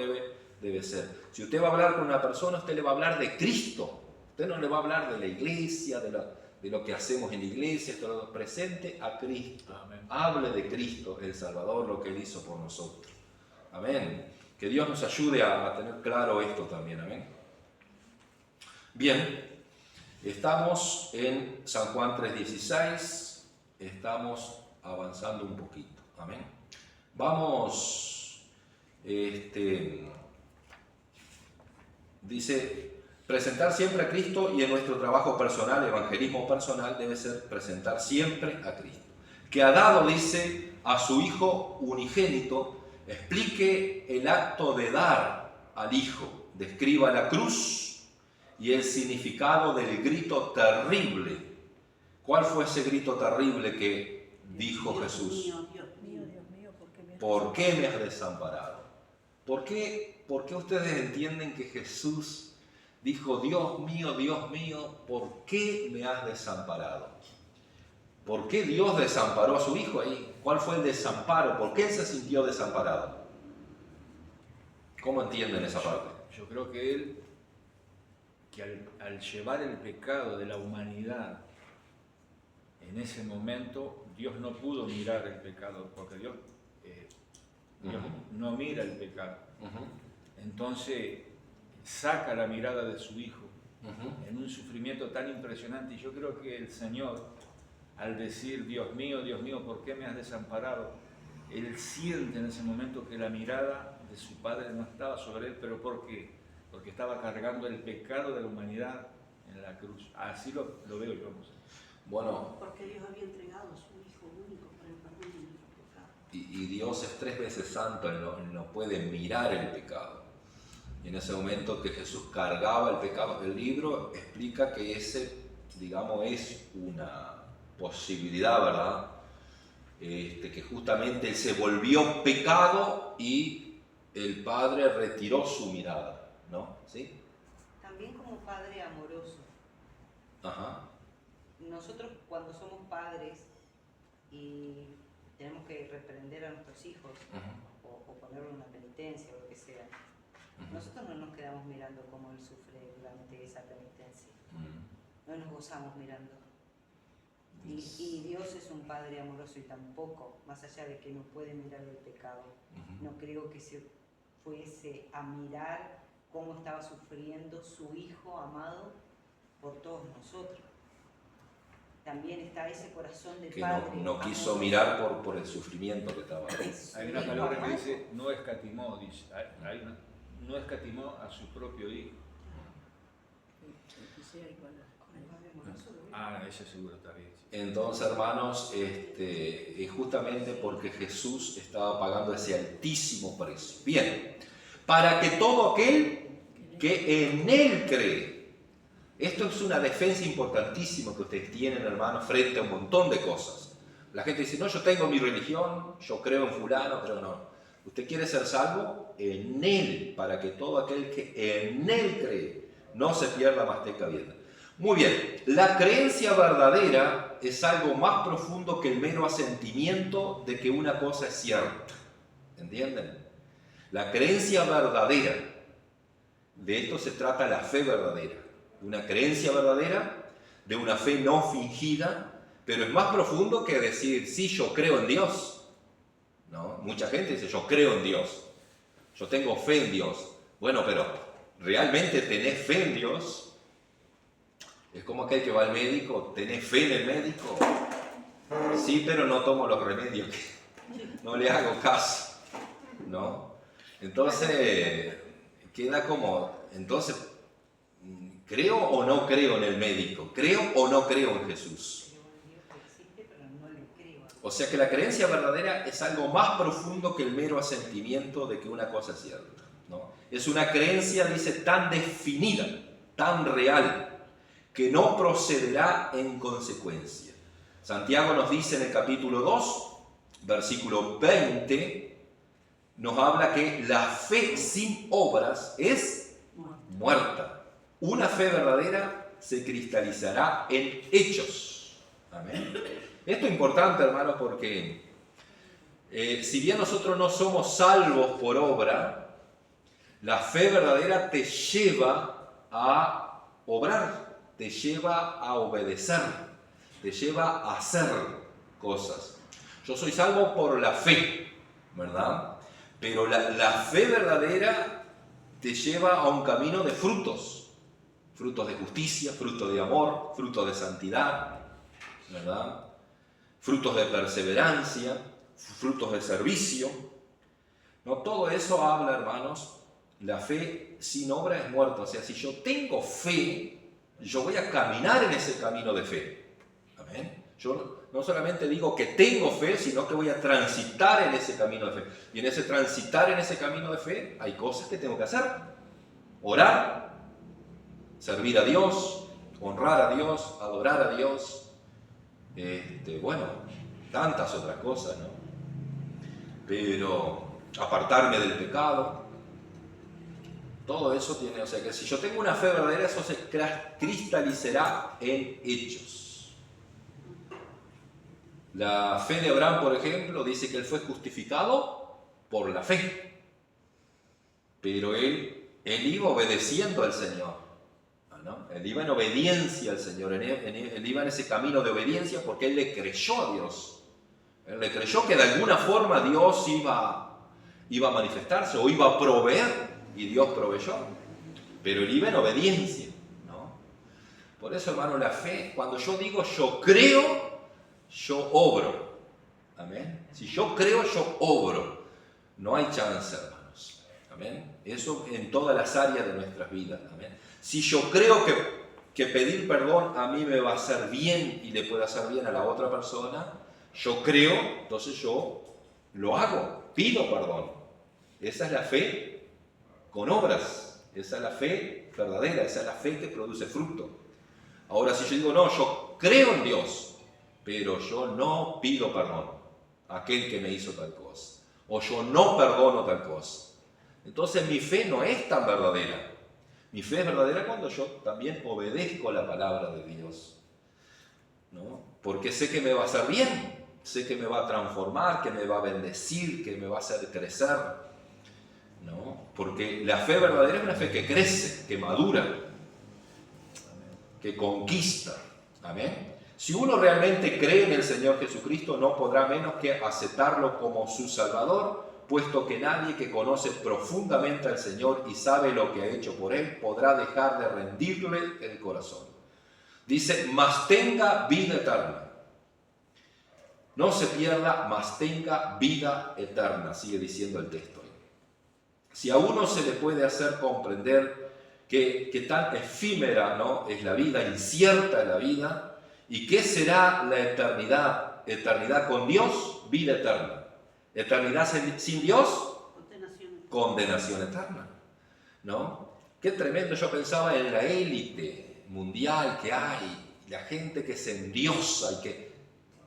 debe ser. Si usted va a hablar con una persona, usted le va a hablar de Cristo. Usted no le va a hablar de la iglesia, de lo que hacemos en la iglesia. Esto lo presente a Cristo. Amén. Hable de Cristo, el Salvador, lo que Él hizo por nosotros. Amén. Que Dios nos ayude a tener claro esto también. Amén. Bien. Estamos en San Juan 3:16, estamos avanzando un poquito, amén. Vamos, dice, presentar siempre a Cristo, y en nuestro trabajo personal, evangelismo personal, debe ser presentar siempre a Cristo, que ha dado, dice, a su Hijo unigénito. Explique el acto de dar al Hijo, describa la cruz y el significado del grito terrible. ¿Cuál fue ese grito terrible que dijo Jesús? Dios mío, ¿por qué me has desamparado? ¿Por qué ustedes entienden que Jesús dijo, Dios mío, ¿por qué me has desamparado? ¿Por qué Dios desamparó a su Hijo ahí? ¿Cuál fue el desamparo? ¿Por qué él se sintió desamparado? ¿Cómo entienden esa parte? Yo creo que al llevar el pecado de la humanidad en ese momento, Dios no pudo mirar el pecado, porque Dios no mira el pecado. Entonces saca la mirada de su Hijo en un sufrimiento tan impresionante, y yo creo que el Señor al decir, Dios mío, ¿por qué me has desamparado? Él siente en ese momento que la mirada de su padre no estaba sobre él, pero ¿por qué? Porque estaba cargando el pecado de la humanidad en la cruz. Así lo veo yo. Bueno, porque Dios había entregado a su Hijo único para el perdón de nuestros pecados. Y Dios es 3 veces santo, Él no puede mirar el pecado. Y en ese momento que Jesús cargaba el pecado, el libro explica que ese, digamos, es una posibilidad, ¿verdad? Que justamente Él se volvió pecado y el Padre retiró su mirada, ¿no? ¿Sí? También como padre amoroso. Ajá. Nosotros cuando somos padres y tenemos que reprender a nuestros hijos o ponerle una penitencia o lo que sea, nosotros no nos quedamos mirando cómo él sufre durante esa penitencia. No nos gozamos mirando. Y Dios es un Padre amoroso y tampoco, más allá de que no puede mirar el pecado, no creo que se fuese a mirar cómo estaba sufriendo su Hijo amado por todos nosotros. También está ese corazón del que Padre. No quiso mirar por el sufrimiento que estaba ahí. Hay una palabra que dice, no escatimó, dice, no escatimó a su propio Hijo. Ese seguro está bien. Entonces, hermanos, es justamente porque Jesús estaba pagando ese altísimo precio. Bien, para que todo aquel que en Él cree. Esto es una defensa importantísima que ustedes tienen, hermanos, frente a un montón de cosas. La gente dice, no, yo tengo mi religión, yo creo en fulano, pero no. Usted quiere ser salvo en Él, para que todo aquel que en Él cree no se pierda, mas tenga vida. Muy bien, la creencia verdadera es algo más profundo que el mero asentimiento de que una cosa es cierta. ¿Entienden? La creencia verdadera, de esto se trata la fe verdadera. Una creencia verdadera, de una fe no fingida, pero es más profundo que decir, sí, yo creo en Dios. ¿No? Mucha gente dice, yo creo en Dios, yo tengo fe en Dios. Bueno, pero ¿realmente tenés fe en Dios? Es como aquel que va al médico, ¿tenés fe en el médico? Sí, pero no tomo los remedios, no le hago caso, ¿no? Entonces, queda como, entonces, ¿creo o no creo en el médico? ¿Creo o no creo en Jesús? O sea que la creencia verdadera es algo más profundo que el mero asentimiento de que una cosa es cierta, ¿no? Es una creencia, dice, tan definida, tan real, que no procederá en consecuencia. Santiago nos dice en el capítulo 2, versículo 20, nos habla que la fe sin obras es muerta. Una fe verdadera se cristalizará en hechos. Amén. Esto es importante, hermanos, porque si bien nosotros no somos salvos por obra, la fe verdadera te lleva a obrar, te lleva a obedecer, te lleva a hacer cosas. Yo soy salvo por la fe, ¿verdad? Pero la fe verdadera te lleva a un camino de frutos. Frutos de justicia, frutos de amor, frutos de santidad, ¿verdad? Frutos de perseverancia, frutos de servicio. No, todo eso habla, hermanos, la fe sin obra es muerta. O sea, si yo tengo fe, yo voy a caminar en ese camino de fe. Amén. Yo no solamente digo que tengo fe, sino que voy a transitar en ese camino de fe. Y en ese transitar en ese camino de fe hay cosas que tengo que hacer. Orar, servir a Dios, honrar a Dios, adorar a Dios. Bueno, tantas otras cosas, ¿no? Pero apartarme del pecado. Todo eso tiene, o sea que si yo tengo una fe verdadera, eso se cristalizará en hechos. La fe de Abraham, por ejemplo, dice que él fue justificado por la fe. Pero él iba obedeciendo al Señor, ¿no? Él iba en obediencia al Señor, él iba en ese camino de obediencia porque él le creyó a Dios. Él le creyó que de alguna forma Dios iba a manifestarse o iba a proveer. Y Dios proveyó, pero él iba en obediencia, ¿no? Por eso, hermano, la fe, cuando yo digo yo creo, yo obro. Amén. Si yo creo, yo obro. No hay chance, hermanos. Amén. Eso en todas las áreas de nuestras vidas. Amén. Si yo creo que pedir perdón a mí me va a hacer bien y le puede hacer bien a la otra persona, yo creo, entonces yo lo hago, pido perdón. Esa es la fe con obras. Esa es la fe verdadera, esa es la fe que produce fruto. Ahora, si yo digo, no, yo creo en Dios, pero yo no pido perdón a aquel que me hizo tal cosa, o yo no perdono tal cosa, entonces mi fe no es tan verdadera. Mi fe es verdadera cuando yo también obedezco la palabra de Dios, ¿no? Porque sé que me va a hacer bien, sé que me va a transformar, que me va a bendecir, que me va a hacer crecer, ¿no? Porque la fe verdadera es una fe que crece, que madura, que conquista. Amén. Si uno realmente cree en el Señor Jesucristo, no podrá menos que aceptarlo como su Salvador, puesto que nadie que conoce profundamente al Señor y sabe lo que ha hecho por Él, podrá dejar de rendirle el corazón. Dice, mas tenga vida eterna. No se pierda, mas tenga vida eterna, sigue diciendo el texto. Si a uno se le puede hacer comprender que tan efímera, ¿no?, es la vida, incierta es la vida, y qué será la eternidad, eternidad con Dios, vida eterna. Eternidad sin Dios, condenación eterna, ¿no? Qué tremendo. Yo pensaba en la élite mundial que hay, la gente que se endiosa y que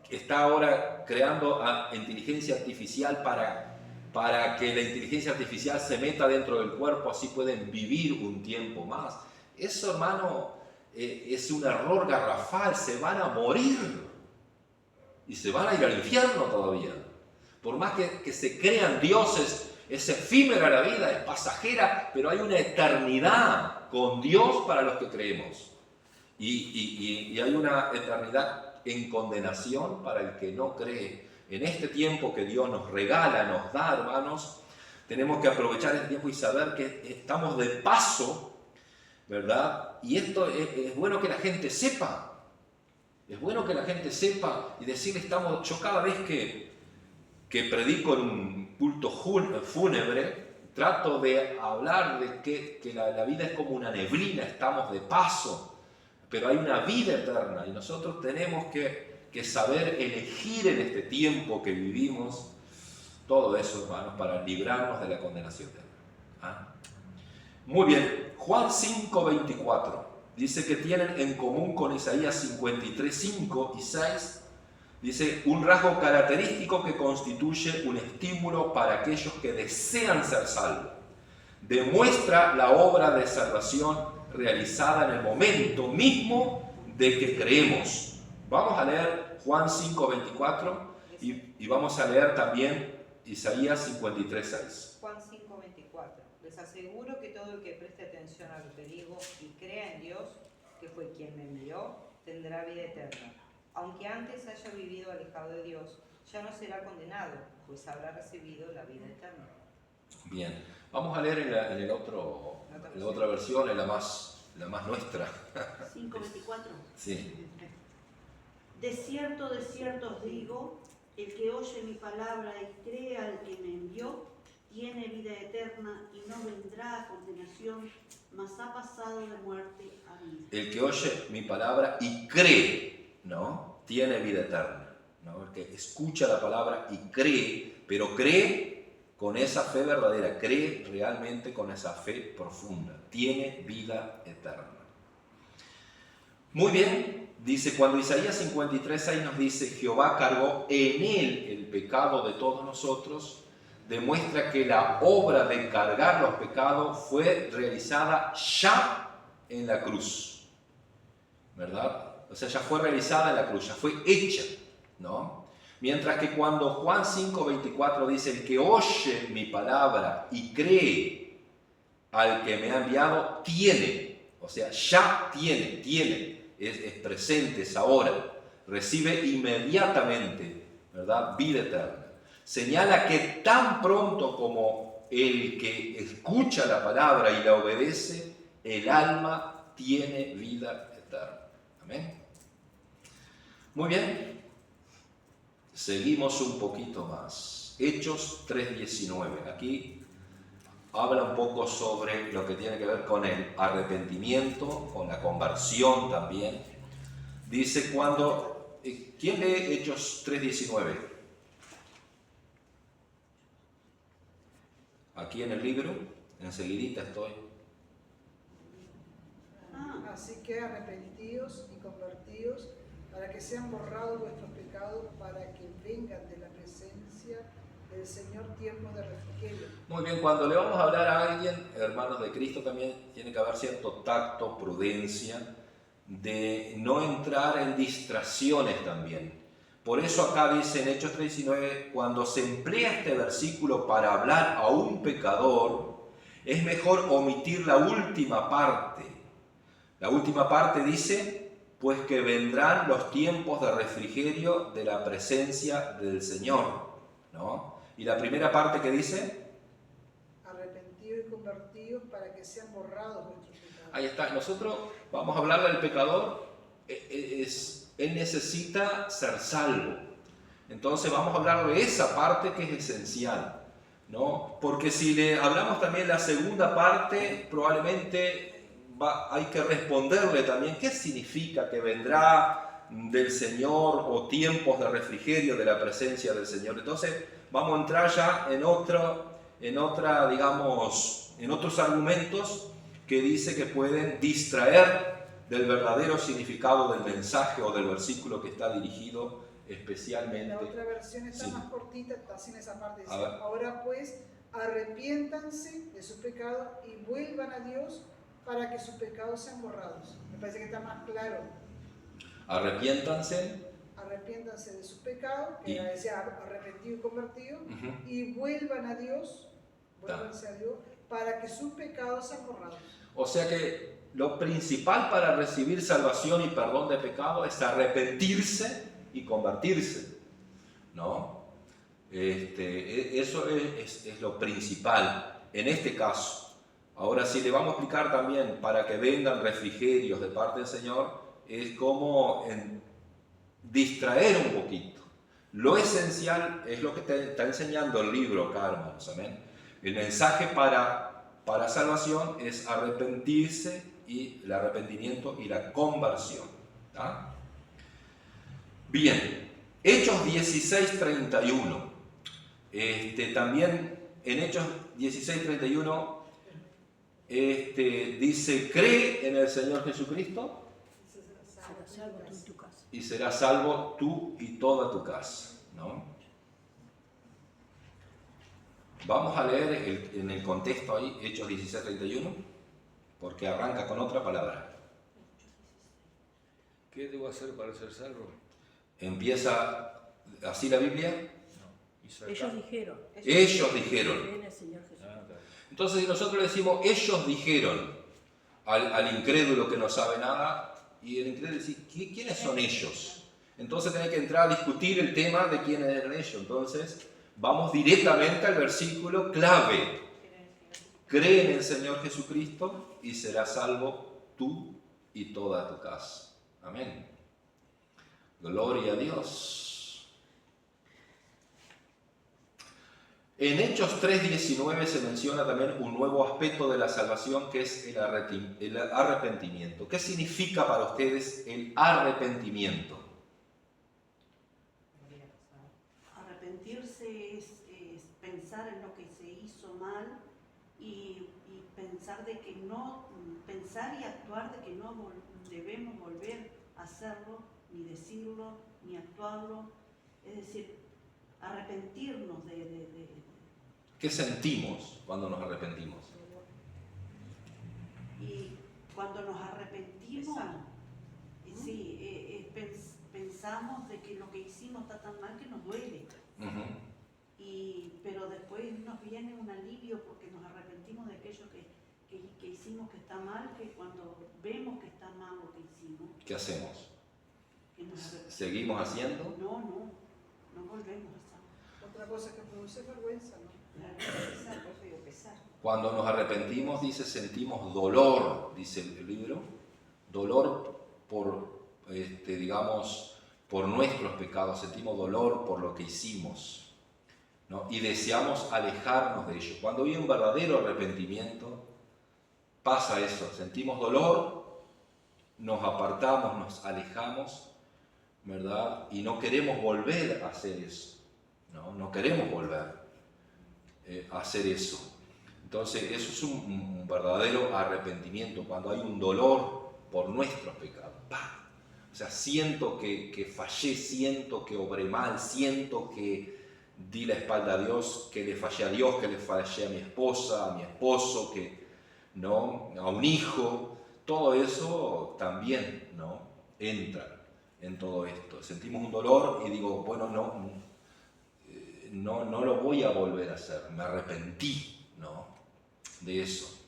está ahora creando inteligencia artificial para que la inteligencia artificial se meta dentro del cuerpo, así pueden vivir un tiempo más. Eso, hermano, es un error garrafal. Se van a morir y se van a ir al infierno todavía. Por más que se crean dioses, es efímera la vida, es pasajera, pero hay una eternidad con Dios para los que creemos. Y hay una eternidad en condenación para el que no cree. En este tiempo que Dios nos regala, nos da, hermanos, tenemos que aprovechar este tiempo y saber que estamos de paso, ¿verdad? Y esto es bueno que la gente sepa. Es bueno que la gente sepa y decirle, yo cada vez que predico en un culto fúnebre, trato de hablar de que la vida es como una neblina, estamos de paso, pero hay una vida eterna y nosotros tenemos que saber elegir en este tiempo que vivimos todo eso, hermanos, para librarnos de la condenación eterna. ¿Ah? Muy bien, Juan 5:24 dice que tienen en común con Isaías 53:5 y 6. Dice, un rasgo característico que constituye un estímulo para aquellos que desean ser salvos. Demuestra la obra de salvación realizada en el momento mismo de que creemos. Vamos a leer Juan 5:24 y vamos a leer también Isaías 53:6. Juan 5:24. Les aseguro que todo el que preste atención a lo que digo y crea en Dios, que fue quien me envió, tendrá vida eterna. Aunque antes haya vivido alejado de Dios, ya no será condenado, pues habrá recibido la vida eterna. Bien, vamos a leer en la otra versión, en la más nuestra. 5:24. Sí. De cierto os digo, el que oye mi palabra y cree al que me envió, tiene vida eterna y no vendrá a condenación, mas ha pasado de muerte a vida. El que oye mi palabra y cree, ¿no?, tiene vida eterna, ¿no? El que escucha la palabra y cree, pero cree con esa fe verdadera, cree realmente con esa fe profunda, tiene vida eterna. Muy bien. Dice, cuando Isaías 53:6 nos dice, Jehová cargó en él el pecado de todos nosotros, demuestra que la obra de cargar los pecados fue realizada ya en la cruz, ¿verdad? O sea, ya fue realizada en la cruz, ya fue hecha, ¿no? Mientras que cuando Juan 5:24 dice, el que oye mi palabra y cree al que me ha enviado, tiene, o sea, ya tiene. Es presente, es ahora, recibe inmediatamente, ¿verdad?, vida eterna. Señala que tan pronto como el que escucha la palabra y la obedece, el alma tiene vida eterna. Amén. Muy bien. Seguimos un poquito más. Hechos 3:19. Aquí habla un poco sobre lo que tiene que ver con el arrepentimiento, con la conversión también. Dice cuando... ¿Quién lee Hechos 3:19? Aquí en el libro, enseguidita estoy. Así que arrepentíos y convertíos para que sean borrados vuestros pecados, para que vengan de la presencia del Señor tiempos de refrigerio. Muy bien, cuando le vamos a hablar a alguien, hermanos de Cristo, también tiene que haber cierto tacto, prudencia, de no entrar en distracciones también. Por eso acá dice en Hechos 3:19, cuando se emplea este versículo para hablar a un pecador, es mejor omitir la última parte. La última parte dice, pues que vendrán los tiempos de refrigerio de la presencia del Señor, ¿no? Y la primera parte que dice, arrepentidos y convertidos para que sean borrados vuestros pecados. Ahí está, nosotros vamos a hablarle al pecador, él necesita ser salvo. Entonces vamos a hablar de esa parte que es esencial, ¿no? Porque si le hablamos también la segunda parte, probablemente hay que responderle también qué significa que vendrá del Señor o tiempos de refrigerio de la presencia del Señor. Entonces vamos a entrar ya en otros argumentos que dice que pueden distraer del verdadero significado del mensaje o del versículo que está dirigido especialmente. La otra versión está sí. más cortita, está sin esa parte. Dice, ahora pues, arrepiéntanse de sus pecados y vuelvan a Dios para que sus pecados sean borrados. Me parece que está más claro. Arrepiéntanse de sus pecados, que decía arrepentido y convertido, y vuélvanse a Dios para que sus pecados sean borrados. O sea que lo principal para recibir salvación y perdón de pecado es arrepentirse y convertirse, ¿no? Eso es lo principal en este caso. Ahora, si le vamos a explicar también para que vengan refrigerios de parte del Señor, es como distraer un poquito. Lo esencial es lo que te está enseñando el libro acá, hermanos, amén. El mensaje para salvación es arrepentirse y el arrepentimiento y la conversión. ¿Tá? Bien, Hechos 16:31. También en Hechos 16:31 dice, cree en el Señor Jesucristo y serás salvo tú y toda tu casa, ¿no? Vamos a leer en el contexto ahí, Hechos 16:31, porque arranca con otra palabra. ¿Qué debo hacer para ser salvo? Empieza así la Biblia. No. Ellos dijeron. Creen en el Señor Jesús. Entonces, si nosotros le decimos, ellos dijeron al incrédulo que no sabe nada, y el incrédulo dice, ¿quiénes son ellos? Entonces tenés que entrar a discutir el tema de quiénes eran ellos. Entonces, vamos directamente al versículo clave. Cree en el Señor Jesucristo y serás salvo tú y toda tu casa. Amén. Gloria a Dios. En Hechos 3:19 se menciona también un nuevo aspecto de la salvación que es el arrepentimiento. ¿Qué significa para ustedes el arrepentimiento? Arrepentirse es pensar en lo que se hizo mal y pensar y actuar de que no debemos volver a hacerlo, ni decirlo, ni actuarlo. Es decir, arrepentirnos de... ¿Qué sentimos cuando nos arrepentimos? Y cuando nos arrepentimos, pensamos de que lo que hicimos está tan mal que nos duele. Pero después nos viene un alivio porque nos arrepentimos de aquello que hicimos que está mal, que cuando vemos que está mal lo que hicimos. ¿Qué hacemos? ¿Seguimos haciendo? No volvemos a hacerlo. Otra cosa que produce vergüenza, ¿no? Cuando nos arrepentimos, dice, sentimos dolor, dice el libro, dolor por, por nuestros pecados, sentimos dolor por lo que hicimos, ¿no? Y deseamos alejarnos de ello. Cuando hay un verdadero arrepentimiento, pasa eso, sentimos dolor, nos apartamos, nos alejamos, ¿verdad? Y no queremos volver a hacer eso, no queremos volver a hacer eso. Entonces, eso es un verdadero arrepentimiento, cuando hay un dolor por nuestros pecados. ¡Pah! O sea, siento que fallé, siento que obré mal, siento que di la espalda a Dios, que le fallé a Dios, que le fallé a mi esposa, a mi esposo, ¿no? A un hijo. Todo eso también, ¿no? Entra en todo esto. Sentimos un dolor y digo, bueno, no lo voy a volver a hacer, me arrepentí, ¿no? De eso.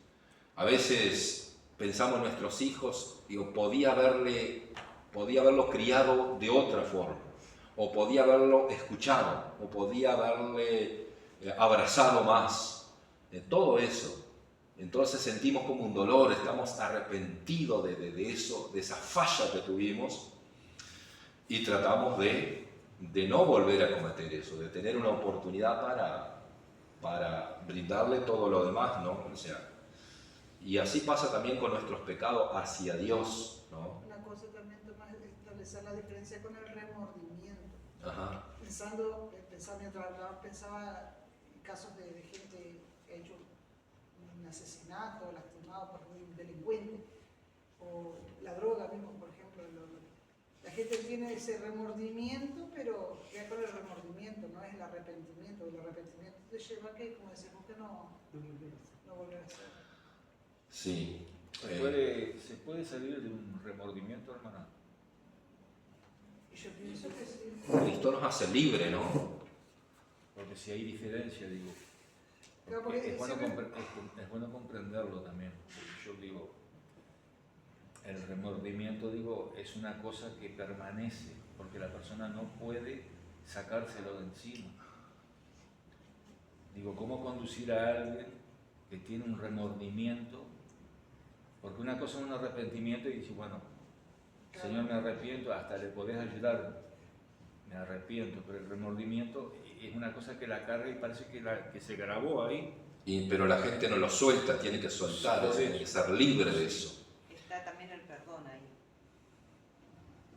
A veces pensamos en nuestros hijos, digo, podía haberlo criado de otra forma, o podía haberlo escuchado, o podía haberle abrazado más, de todo eso. Entonces sentimos como un dolor, estamos arrepentidos de eso, de esa falla que tuvimos, y tratamos de no volver a cometer eso, de tener una oportunidad para brindarle todo lo demás, ¿no? O sea, y así pasa también con nuestros pecados hacia Dios, ¿no? Una cosa también, Tomás, es establecer la diferencia con el remordimiento. Ajá. Mientras hablaba, pensaba en casos de gente que ha hecho un asesinato, lastimado por un delincuente, o la droga mismo, por ejemplo. La gente tiene ese remordimiento, pero ya con el remordimiento, no es el arrepentimiento. El arrepentimiento te lleva a que, como decimos, que no volver a hacer. Sí. ¿Se puede salir de un remordimiento, hermana? Yo pienso que sí. Cristo nos hace libre, ¿no? Porque si hay diferencia, digo, Claro, es bueno comprenderlo también. Yo digo, el remordimiento, digo, es una cosa que permanece, porque la persona no puede sacárselo de encima. Digo, ¿cómo conducir a alguien que tiene un remordimiento? Porque una cosa es un arrepentimiento y dice, bueno, Señor, me arrepiento, hasta le podés ayudar, me arrepiento, pero el remordimiento es una cosa que la carga y parece que se grabó ahí. Pero la gente no lo suelta, tiene que soltar, tiene que ser libre de eso. Está también el perdón ahí.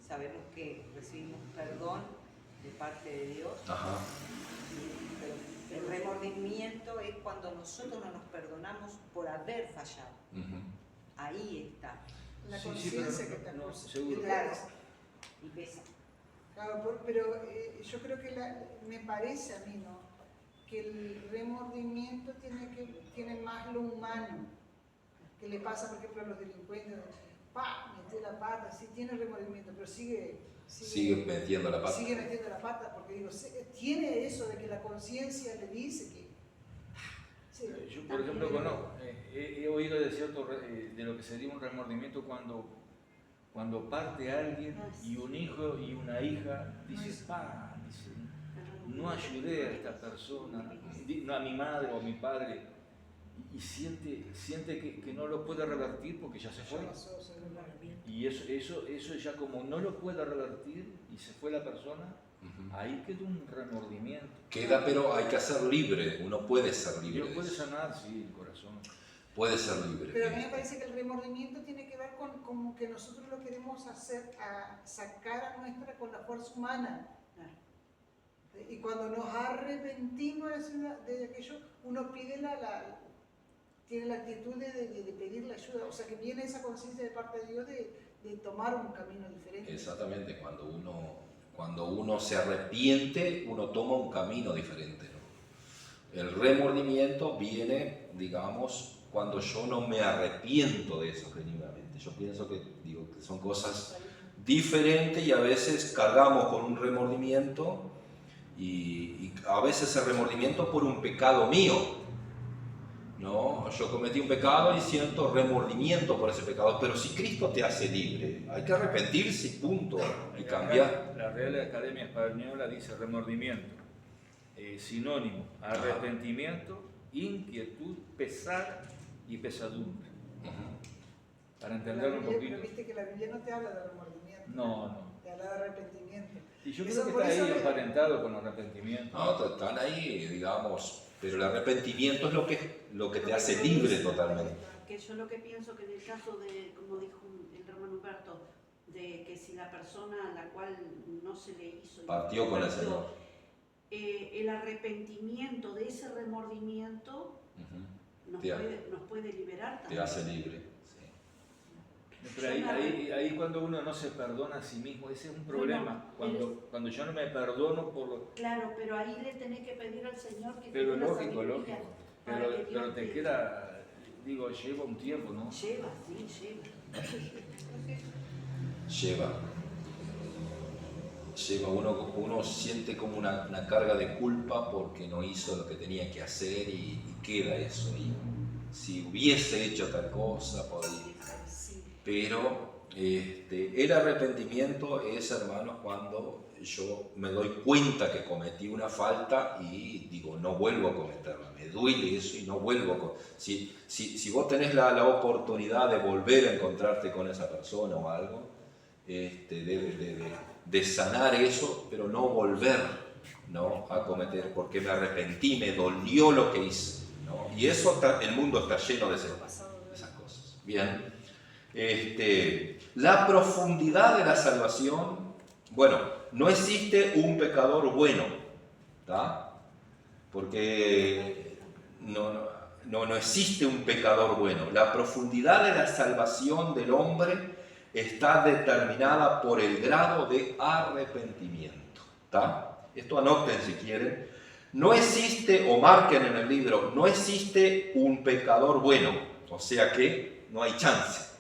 Sabemos que recibimos perdón de parte de Dios. Ajá. Pero el remordimiento es cuando nosotros no nos perdonamos por haber fallado. Ahí está. La conciencia que te acusa. Seguro. Claro, y pesa. Claro, pero yo creo que me parece a mí, ¿no? Que el remordimiento tiene más lo humano, que le pasa, por ejemplo, a los delincuentes, metió la pata, sí tiene remordimiento, pero sigue metiendo la pata. Sigue metiendo la pata, porque digo, tiene eso de que la conciencia le dice que... Sí, yo, por ejemplo, he oído de lo que sería un remordimiento cuando parte alguien y un hijo y una hija dice, no ayudé a esta persona, no a mi madre o a mi padre, y siente que no lo puede revertir porque ya se fue. Y eso ya como no lo puede revertir y se fue la persona, ahí queda un remordimiento. Pero hay que ser libre, uno puede ser libre. Dios puede sanar, sí, el corazón. Puede ser libre. Pero a mí me parece que el remordimiento tiene que ver con como que nosotros lo queremos hacer, sacar con la fuerza humana. Y cuando nos arrepentimos de aquello, uno tiene la actitud de pedir la ayuda. O sea, que viene esa conciencia de parte de Dios de tomar un camino diferente. Exactamente, cuando uno se arrepiente, uno toma un camino diferente, ¿no? El remordimiento viene, digamos, cuando yo no me arrepiento de eso genuinamente. Yo pienso que son cosas diferentes y a veces cargamos con un remordimiento y a veces el remordimiento por un pecado mío, ¿no? Yo cometí un pecado y siento remordimiento por ese pecado, pero si Cristo te hace libre, hay que arrepentirse y punto, y cambiar. La Real Academia Española dice remordimiento, sinónimo, arrepentimiento, inquietud, pesar y pesadumbre. Para entenderlo un poquito. Pero viste que la Biblia no te habla de remordimiento. No. de hablar de arrepentimiento. Y yo creo que está ahí emparentado con arrepentimiento. No, están ahí, digamos, pero el arrepentimiento es lo que te hace libre totalmente. Que yo lo que pienso que en el caso de, como dijo el hermano Humberto, de que si la persona a la cual no se le hizo... Partió con el Señor. El arrepentimiento de ese remordimiento nos puede liberar también. Te hace libre. Pero ahí cuando uno no se perdona a sí mismo, ese es un problema. Cuando yo no me perdono por lo... Claro, pero ahí le tenés que pedir al Señor que pero te dé la lógico. sabiduría. Pero te queda, digo, lleva un tiempo, ¿no? Lleva. Uno siente como una carga de culpa porque no hizo lo que tenía que hacer y queda eso. Y si hubiese hecho tal cosa, podría. Pero el arrepentimiento es, hermanos, cuando yo me doy cuenta que cometí una falta y digo, no vuelvo a cometerla, me duele eso y no vuelvo a cometerla. Si vos tenés la oportunidad de volver a encontrarte con esa persona o algo, de sanar eso, pero no volver, ¿no?, a cometer, porque me arrepentí, me dolió lo que hice, ¿no? Y eso el mundo está lleno de esas cosas. Bien. La profundidad de la salvación, bueno, no existe un pecador bueno, ¿tá? Porque no existe un pecador bueno. La profundidad de la salvación del hombre está determinada por el grado de arrepentimiento, ¿tá? Esto anoten si quieren. No existe, o marquen en el libro, no existe un pecador bueno, o sea que no hay chance.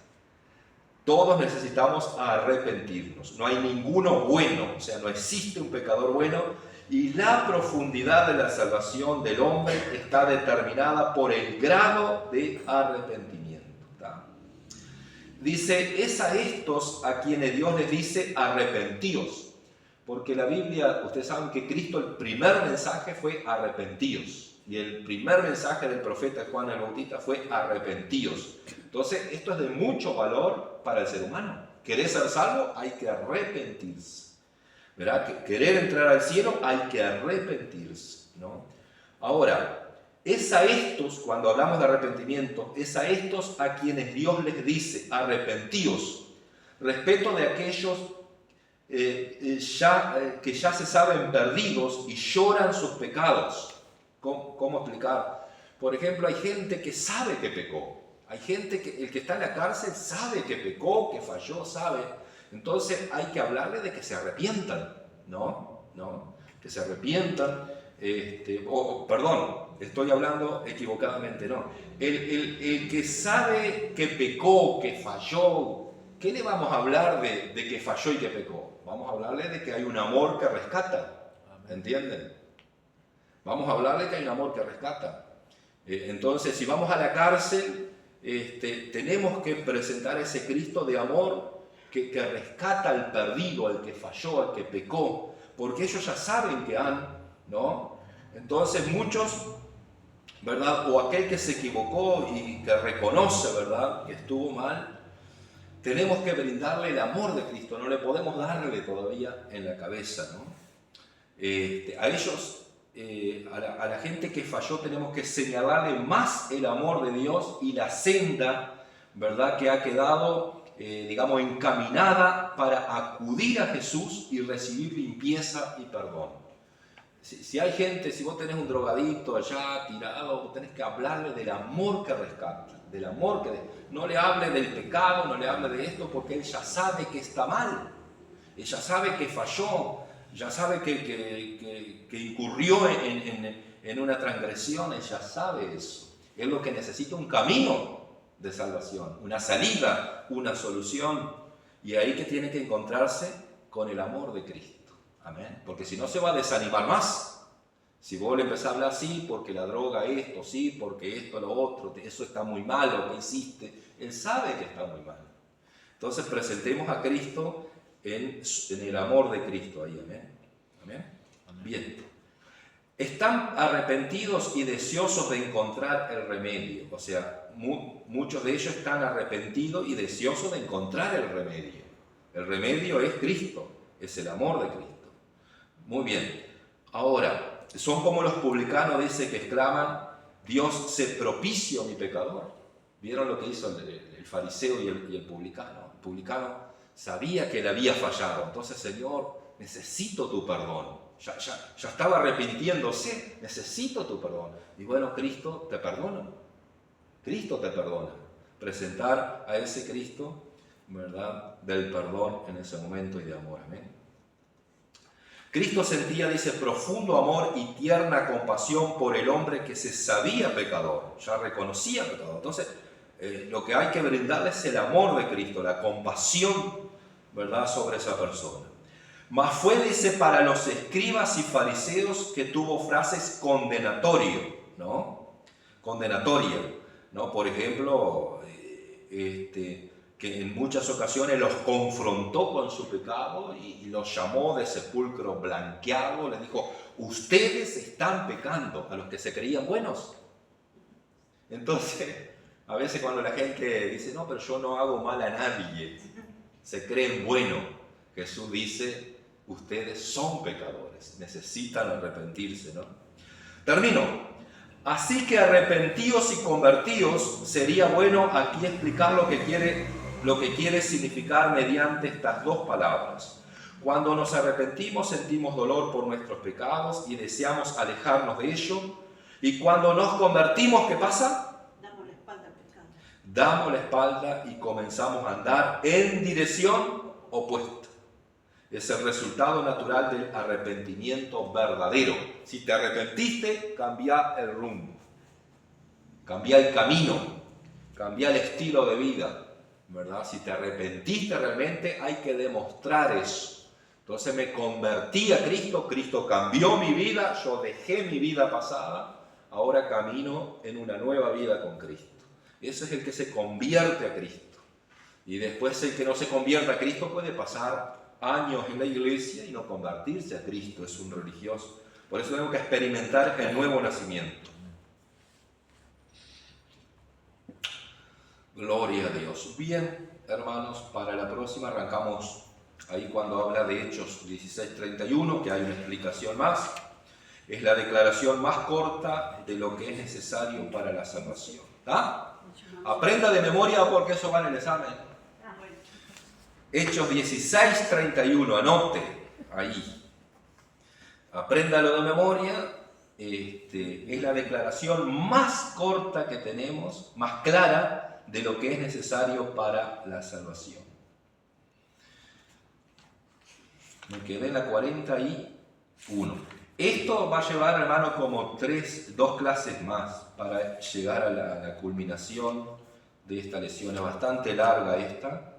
Todos necesitamos arrepentirnos. No hay ninguno bueno, o sea, no existe un pecador bueno. Y la profundidad de la salvación del hombre está determinada por el grado de arrepentimiento. ¿Tá? Dice, es a estos a quienes Dios les dice arrepentíos. Porque la Biblia, ustedes saben que Cristo, el primer mensaje fue arrepentíos. Y el primer mensaje del profeta Juan el Bautista fue arrepentíos. Entonces, esto es de mucho valor para el ser humano. ¿Querés ser salvo? Hay que arrepentirse. ¿Verdad? Querer entrar al cielo, hay que arrepentirse, ¿no? Ahora, es a estos, cuando hablamos de arrepentimiento, es a estos a quienes Dios les dice, arrepentíos, respecto de aquellos que ya se saben perdidos y lloran sus pecados. ¿Cómo explicar? Por ejemplo, hay gente que sabe que pecó. Hay gente el que está en la cárcel sabe que pecó, que falló, sabe. Entonces hay que hablarle de que se arrepientan, ¿no? Que se arrepientan. Perdón, estoy hablando equivocadamente, ¿no? El que sabe que pecó, que falló, ¿qué le vamos a hablar de que falló y que pecó? Vamos a hablarle de que hay un amor que rescata, ¿entienden? Vamos a hablarle que hay un amor que rescata. Entonces, si vamos a la cárcel, tenemos que presentar ese Cristo de amor que rescata al perdido, al que falló, al que pecó, porque ellos ya saben que ¿no? Entonces muchos, ¿verdad? O aquel que se equivocó y que reconoce, ¿verdad?, que estuvo mal, tenemos que brindarle el amor de Cristo, no le podemos darle todavía en la cabeza, ¿no? A ellos, a la gente que falló, tenemos que señalarle más el amor de Dios y la senda, ¿verdad?, que ha quedado, digamos, encaminada para acudir a Jesús y recibir limpieza y perdón. Si hay gente, si vos tenés un drogadicto allá tirado, vos tenés que hablarle del amor que rescata, del amor que... No le hable del pecado, no le hable de esto, porque él ya sabe que está mal, él ya sabe que falló, ya sabe que incurrió en una transgresión, él ya sabe eso. Es lo que necesita, un camino de salvación, una salida, una solución, y ahí que tiene que encontrarse con el amor de Cristo. Amén. Porque si no se va a desanimar más. Si vos le empezás a hablar, sí, porque la droga esto, sí, porque esto, lo otro, eso está muy mal, lo que hiciste, él sabe que está muy mal. Entonces presentemos a Cristo en el amor de Cristo ahí. Amén. Amén. Bien. Están arrepentidos y deseosos de encontrar el remedio. O sea, muchos de ellos están arrepentidos y deseosos de encontrar el remedio. El remedio es Cristo, es el amor de Cristo. Muy bien. Ahora, son como los publicanos, dice, que exclaman, Dios se propicio a mi pecador. ¿Vieron lo que hizo el fariseo y el publicano? El publicano sabía que le había fallado. Entonces, Señor, necesito tu perdón. Ya estaba arrepintiéndose, necesito tu perdón. Y bueno, Cristo te perdona. Cristo te perdona. Presentar a ese Cristo, ¿verdad?, del perdón en ese momento y de amor. Amén. Cristo sentía, dice, profundo amor y tierna compasión por el hombre que se sabía pecador, ya reconocía pecador. Entonces, lo que hay que brindarle es el amor de Cristo, la compasión, ¿verdad?, sobre esa persona. Mas fue, dice, para los escribas y fariseos que tuvo frases condenatorias, ¿no? Condenatorias, ¿no? Por ejemplo, que en muchas ocasiones los confrontó con su pecado y los llamó de sepulcro blanqueado, les dijo, ustedes están pecando, a los que se creían buenos. Entonces, a veces cuando la gente dice, no, pero yo no hago mal a nadie, se creen buenos, Jesús dice, ustedes son pecadores, necesitan arrepentirse, ¿no? Termino. Así que arrepentíos y convertíos, sería bueno aquí explicar lo que quiere significar mediante estas dos palabras. Cuando nos arrepentimos sentimos dolor por nuestros pecados y deseamos alejarnos de ello. Y cuando nos convertimos, ¿qué pasa? Damos la espalda al pecado. Damos la espalda y comenzamos a andar en dirección opuesta. Es el resultado natural del arrepentimiento verdadero. Si te arrepentiste, cambia el rumbo, cambia el camino, cambia el estilo de vida, ¿verdad? Si te arrepentiste realmente, hay que demostrar eso. Entonces me convertí a Cristo, Cristo cambió mi vida, yo dejé mi vida pasada, ahora camino en una nueva vida con Cristo. Ese es el que se convierte a Cristo. Y después el que no se convierte a Cristo puede pasar años en la iglesia y no convertirse a Cristo, es un religioso. Por eso tenemos que experimentar el nuevo nacimiento. Gloria a Dios. Bien, hermanos, para la próxima arrancamos ahí cuando habla de Hechos 16:31, que hay una explicación más. Es la declaración más corta de lo que es necesario para la salvación. ¿Está? Aprenda de memoria porque eso va en el examen. Hechos 16:31, anote ahí. Apréndalo de memoria. Es la declaración más corta que tenemos, más clara de lo que es necesario para la salvación. Me quedé en la 41. Esto va a llevar, hermano, como 2 clases más para llegar a la culminación de esta lección. Es bastante larga esta.